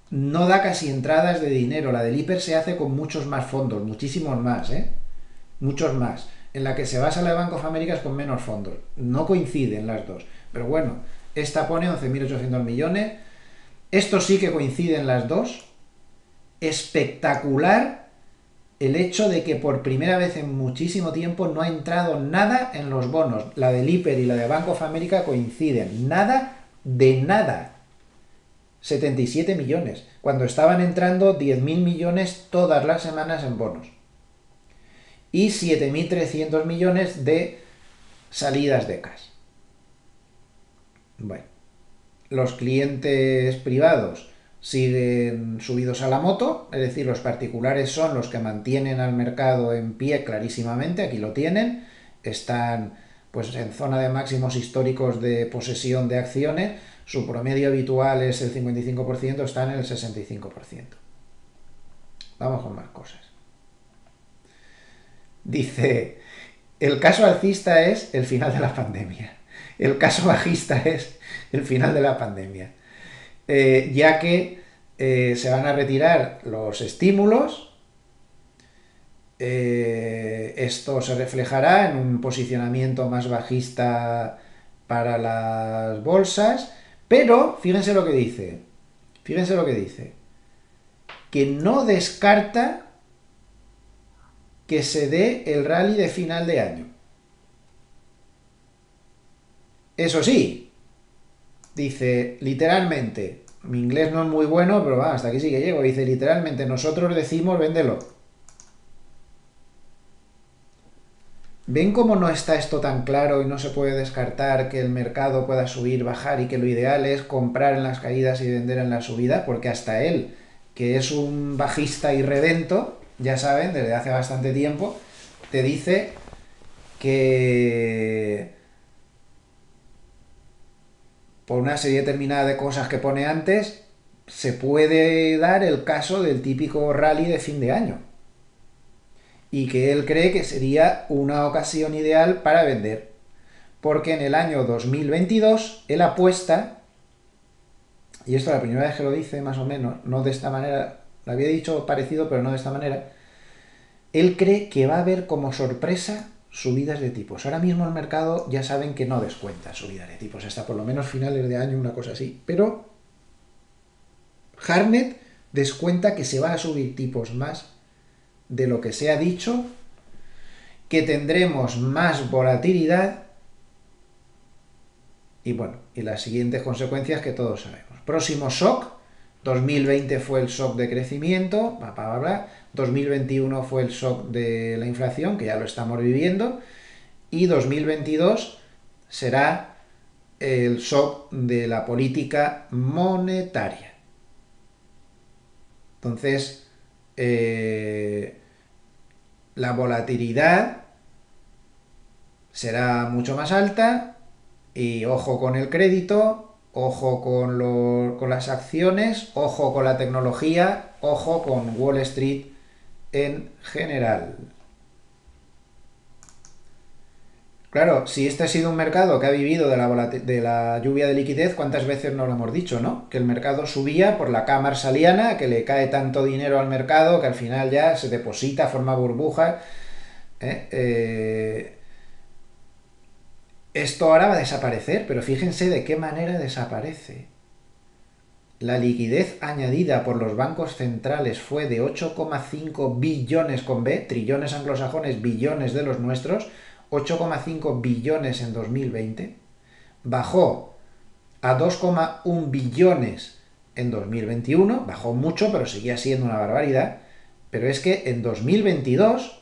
no da casi entradas de dinero. La del Hiper se hace con muchos más fondos, muchísimos más, ¿eh? Muchos más. En la que se basa la de Bank of America es con menos fondos. No coinciden las dos. Pero bueno, esta pone 11.800 millones. Esto sí que coinciden las dos. Espectacular el hecho de que por primera vez en muchísimo tiempo no ha entrado nada en los bonos. La del Hiper y la de Bank of America coinciden. Nada de nada. 77 millones. Cuando estaban entrando 10.000 millones todas las semanas en bonos. Y 7.300 millones de salidas de cash. Bueno, los clientes privados siguen subidos a la moto, es decir, los particulares son los que mantienen al mercado en pie clarísimamente, aquí lo tienen, están pues en zona de máximos históricos de posesión de acciones, su promedio habitual es el 55%, están en el 65%. Vamos con más cosas. Dice, el caso alcista es el final de la pandemia, el caso bajista es el final de la pandemia. Ya que se van a retirar los estímulos, esto se reflejará en un posicionamiento más bajista para las bolsas, pero fíjense lo que dice, que no descarta que se dé el rally de final de año. Eso sí, dice literalmente, mi inglés no es muy bueno, pero va, hasta aquí sí que llego. Dice literalmente, nosotros decimos véndelo. ¿Ven cómo no está esto tan claro y no se puede descartar que el mercado pueda subir, bajar y que lo ideal es comprar en las caídas y vender en la subida? Porque hasta él, que es un bajista irredento, ya saben, desde hace bastante tiempo, te dice que por una serie determinada de cosas que pone antes, se puede dar el caso del típico rally de fin de año. Y que él cree que sería una ocasión ideal para vender. Porque en el año 2022 él apuesta, y esto es la primera vez que lo dice más o menos, no de esta manera, lo había dicho parecido pero no de esta manera, él cree que va a haber como sorpresa subidas de tipos. Ahora mismo el mercado ya saben que no descuenta subidas de tipos, hasta por lo menos finales de año, una cosa así. Pero Hartnett descuenta que se van a subir tipos más de lo que se ha dicho, que tendremos más volatilidad y bueno, y las siguientes consecuencias que todos sabemos. Próximo shock, 2020 fue el shock de crecimiento, bla, bla, bla. 2021 fue el shock de la inflación, que ya lo estamos viviendo, y 2022 será el shock de la política monetaria. Entonces, la volatilidad será mucho más alta y ojo con el crédito, ojo con las acciones, ojo con la tecnología, ojo con Wall Street en general. Claro, si este ha sido un mercado que ha vivido de la lluvia de liquidez, ¿cuántas veces nos lo hemos dicho, no? Que el mercado subía por la cama marsaliana, que le cae tanto dinero al mercado que al final ya se deposita, forma burbuja. Esto ahora va a desaparecer, pero fíjense de qué manera desaparece. La liquidez añadida por los bancos centrales fue de 8,5 billones con B, trillones anglosajones, billones de los nuestros, 8,5 billones en 2020, bajó a 2,1 billones en 2021, bajó mucho, pero seguía siendo una barbaridad, Pero es que en 2022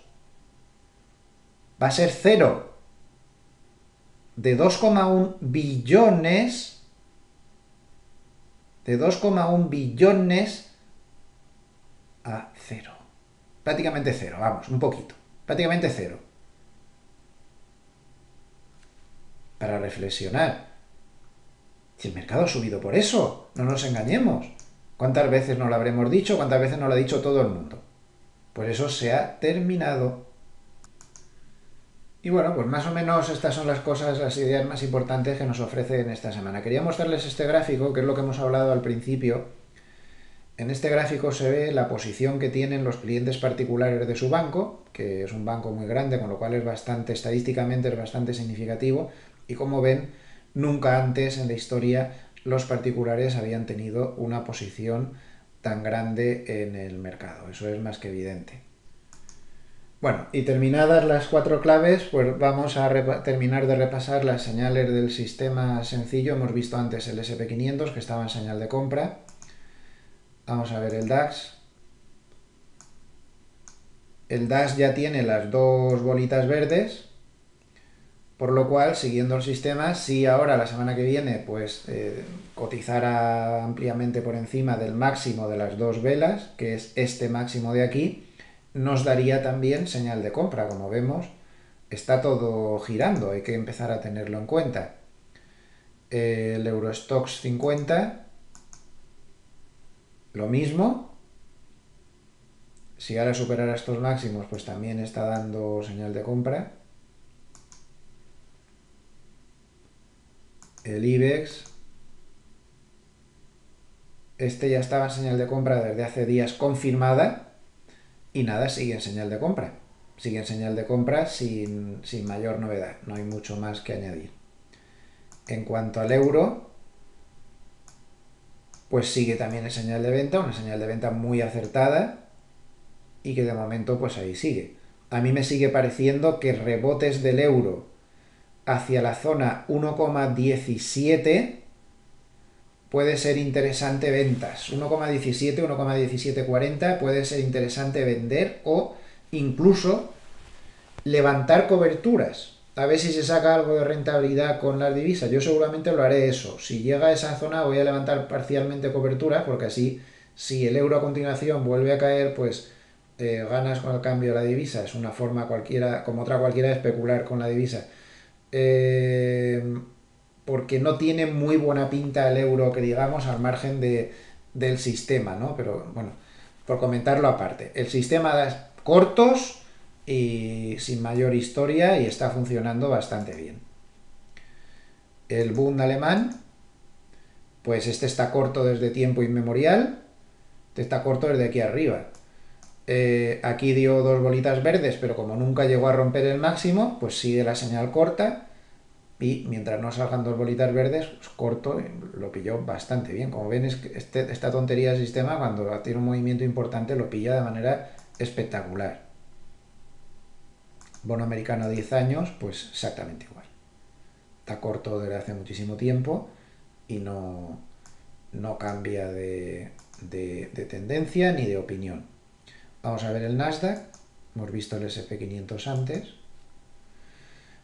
va a ser cero. De 2,1 billones, de 2,1 billones a cero. Prácticamente cero, vamos, un poquito. Prácticamente cero. Para reflexionar. Si el mercado ha subido por eso, no nos engañemos. ¿Cuántas veces nos lo habremos dicho? ¿Cuántas veces nos lo ha dicho todo el mundo? Pues eso se ha terminado. Y bueno, pues más o menos estas son las cosas, las ideas más importantes que nos ofrece en esta semana. Quería mostrarles este gráfico, que es lo que hemos hablado al principio. En este gráfico se ve la posición que tienen los clientes particulares de su banco, que es un banco muy grande, con lo cual es bastante, estadísticamente es bastante significativo. Y como ven, nunca antes en la historia los particulares habían tenido una posición tan grande en el mercado. Eso es más que evidente. Bueno, y terminadas las cuatro claves, pues vamos a terminar de repasar las señales del sistema sencillo. Hemos visto antes el SP500, que estaba en señal de compra. Vamos a ver el DAX. El DAX ya tiene las dos bolitas verdes, por lo cual, siguiendo el sistema, si ahora la semana que viene pues cotizara ampliamente por encima del máximo de las dos velas, que es este máximo de aquí, nos daría también señal de compra. Como vemos, está todo girando, hay que empezar a tenerlo en cuenta. El Eurostoxx 50, lo mismo. Si ahora superara estos máximos, pues también está dando señal de compra. El IBEX, este ya estaba en señal de compra desde hace días confirmada y nada, sigue en señal de compra. Sigue en señal de compra sin mayor novedad, no hay mucho más que añadir. En cuanto al euro, pues sigue también en señal de venta, una señal de venta muy acertada y que de momento pues ahí sigue. A mí me sigue pareciendo que rebotes del euro hacia la zona 1,17 puede ser interesante ventas. 1,17, 1,1740 puede ser interesante vender o incluso levantar coberturas. A ver si se saca algo de rentabilidad con las divisas. Yo seguramente lo haré eso. Si llega a esa zona voy a levantar parcialmente cobertura, porque así, si el euro a continuación vuelve a caer, pues ganas con el cambio de la divisa. Es una forma cualquiera, como otra cualquiera, de especular con la divisa. Porque no tiene muy buena pinta el euro, que digamos, al margen del sistema, ¿no? Pero bueno, por comentarlo aparte. El sistema da cortos y sin mayor historia y está funcionando bastante bien. El Bund alemán, pues este está corto desde tiempo inmemorial, este está corto desde aquí arriba. Aquí dio dos bolitas verdes, pero como nunca llegó a romper el máximo, pues sigue la señal corta. Y mientras no salgan dos bolitas verdes, pues corto, lo pilló bastante bien. Como ven, es que esta tontería del sistema, cuando tiene un movimiento importante, lo pilla de manera espectacular. Bono americano a 10 años, pues exactamente igual. Está corto desde hace muchísimo tiempo y no cambia de tendencia ni de opinión. Vamos a ver el Nasdaq. Hemos visto el SP500 antes.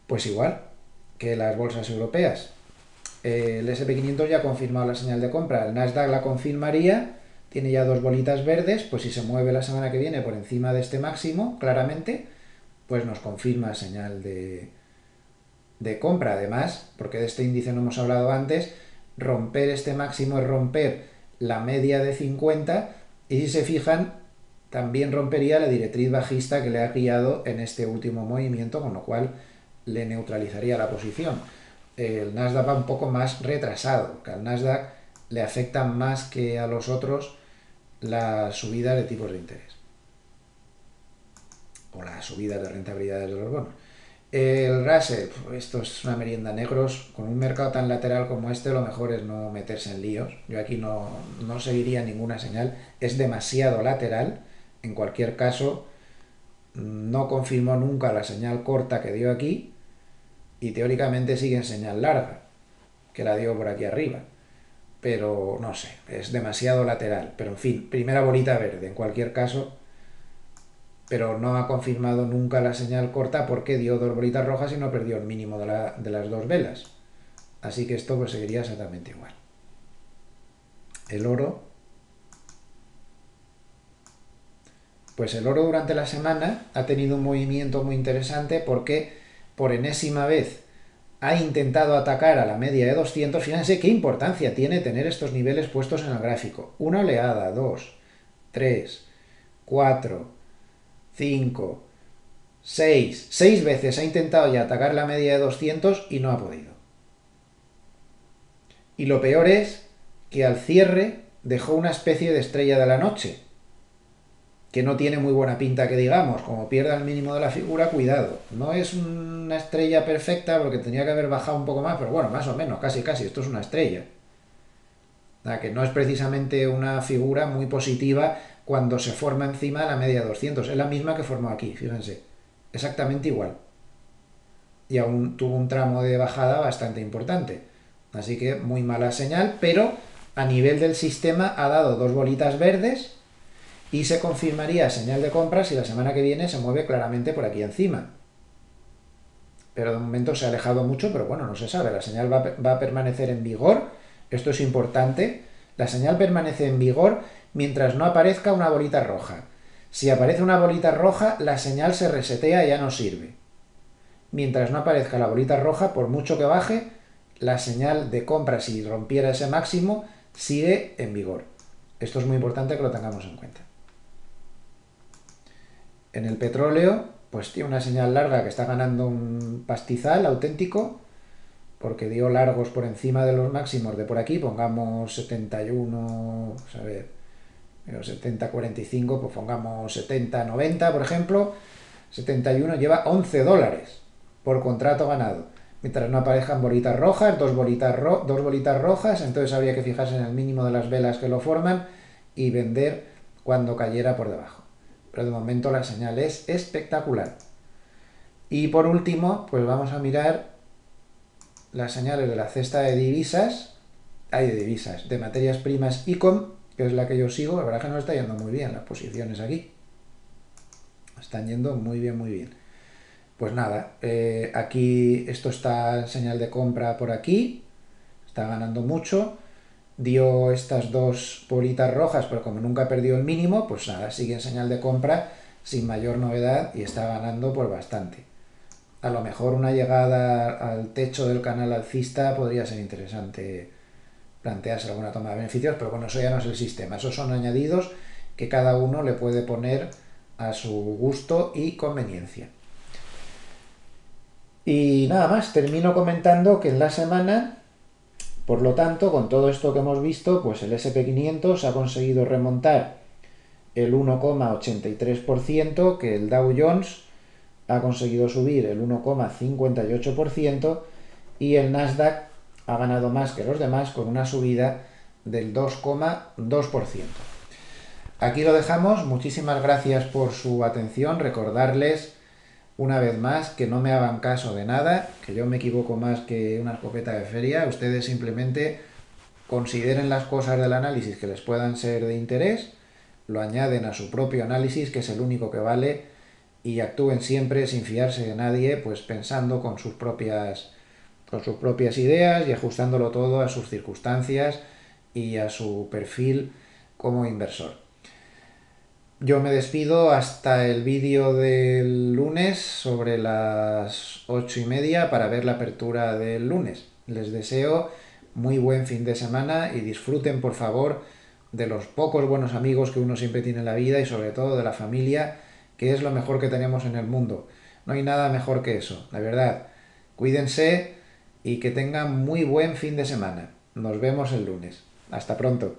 Pues igual que las bolsas europeas. El SP500 ya ha confirmado la señal de compra. El Nasdaq la confirmaría. Tiene ya dos bolitas verdes. Pues si se mueve la semana que viene por encima de este máximo, claramente, pues nos confirma señal de compra. Además, porque de este índice no hemos hablado antes, romper este máximo es romper la media de 50 y si se fijan, también rompería la directriz bajista que le ha guiado en este último movimiento, con lo cual le neutralizaría la posición. El Nasdaq va un poco más retrasado, que al Nasdaq le afecta más que a los otros la subida de tipos de interés o la subida de rentabilidades de los bonos. El Russell, esto es una merienda negros. Con un mercado tan lateral como este, lo mejor es no meterse en líos. Yo aquí no seguiría ninguna señal. Es demasiado lateral. En cualquier caso, no confirmó nunca la señal corta que dio aquí y teóricamente sigue en señal larga, que la dio por aquí arriba. Pero no sé, es demasiado lateral. Pero en fin, primera bolita verde. En cualquier caso, pero no ha confirmado nunca la señal corta porque dio dos bolitas rojas y no perdió el mínimo de las dos velas. Así que esto pues seguiría exactamente igual. El oro, pues el oro durante la semana ha tenido un movimiento muy interesante porque por enésima vez ha intentado atacar a la media de 200. Fíjense qué importancia tiene tener estos niveles puestos en el gráfico. Una oleada, 2, 3, 4, 5, 6. 6 veces ha intentado ya atacar la media de 200 y no ha podido. Y lo peor es que al cierre dejó una especie de estrella de la noche, que no tiene muy buena pinta que digamos. Como pierda el mínimo de la figura, cuidado. No es una estrella perfecta porque tenía que haber bajado un poco más, pero bueno, más o menos, casi casi, esto es una estrella. Que no es precisamente una figura muy positiva cuando se forma encima de la media 200. Es la misma que formó aquí, fíjense. Exactamente igual. Y aún tuvo un tramo de bajada bastante importante. Así que muy mala señal, pero a nivel del sistema ha dado dos bolitas verdes y se confirmaría señal de compra si la semana que viene se mueve claramente por aquí encima. Pero de momento se ha alejado mucho, pero bueno, no se sabe. La señal va a permanecer en vigor. Esto es importante. La señal permanece en vigor mientras no aparezca una bolita roja. Si aparece una bolita roja, la señal se resetea y ya no sirve. Mientras no aparezca la bolita roja, por mucho que baje, la señal de compra, si rompiera ese máximo, sigue en vigor. Esto es muy importante que lo tengamos en cuenta. En el petróleo, pues tiene una señal larga que está ganando un pastizal auténtico, porque dio largos por encima de los máximos de por aquí, pongamos 71, a ver, 70-45, pues pongamos 70-90, por ejemplo. 71 lleva $11 por contrato ganado. Mientras no aparezcan bolitas rojas, dos bolitas rojas, entonces habría que fijarse en el mínimo de las velas que lo forman y vender cuando cayera por debajo. Pero de momento la señal es espectacular. Y por último, pues vamos a mirar las señales de la cesta de divisas, de materias primas ICOM, que es la que yo sigo. La verdad que no está yendo muy bien las posiciones aquí. Están yendo muy bien, muy bien. Pues nada, aquí esto está en señal de compra por aquí, está ganando mucho. Dio estas dos bolitas rojas, pero como nunca perdió el mínimo, pues nada, sigue en señal de compra sin mayor novedad y está ganando por bastante. A lo mejor una llegada al techo del canal alcista podría ser interesante plantearse alguna toma de beneficios, pero bueno, eso ya no es el sistema, esos son añadidos que cada uno le puede poner a su gusto y conveniencia. Y nada más, termino comentando que en la semana, por lo tanto, con todo esto que hemos visto, pues el SP500 ha conseguido remontar el 1,83%, que el Dow Jones ha conseguido subir el 1,58% y el Nasdaq ha ganado más que los demás con una subida del 2,2%. Aquí lo dejamos, muchísimas gracias por su atención, recordarles una vez más que no me hagan caso de nada, que yo me equivoco más que una escopeta de feria. Ustedes simplemente consideren las cosas del análisis que les puedan ser de interés, lo añaden a su propio análisis, que es el único que vale, y actúen siempre sin fiarse de nadie, pues pensando con sus propias ideas y ajustándolo todo a sus circunstancias y a su perfil como inversor. Yo me despido hasta el vídeo del lunes sobre las 8:30 para ver la apertura del lunes. Les deseo muy buen fin de semana y disfruten, por favor, de los pocos buenos amigos que uno siempre tiene en la vida y sobre todo de la familia, que es lo mejor que tenemos en el mundo. No hay nada mejor que eso, la verdad. Cuídense y que tengan muy buen fin de semana. Nos vemos el lunes. Hasta pronto.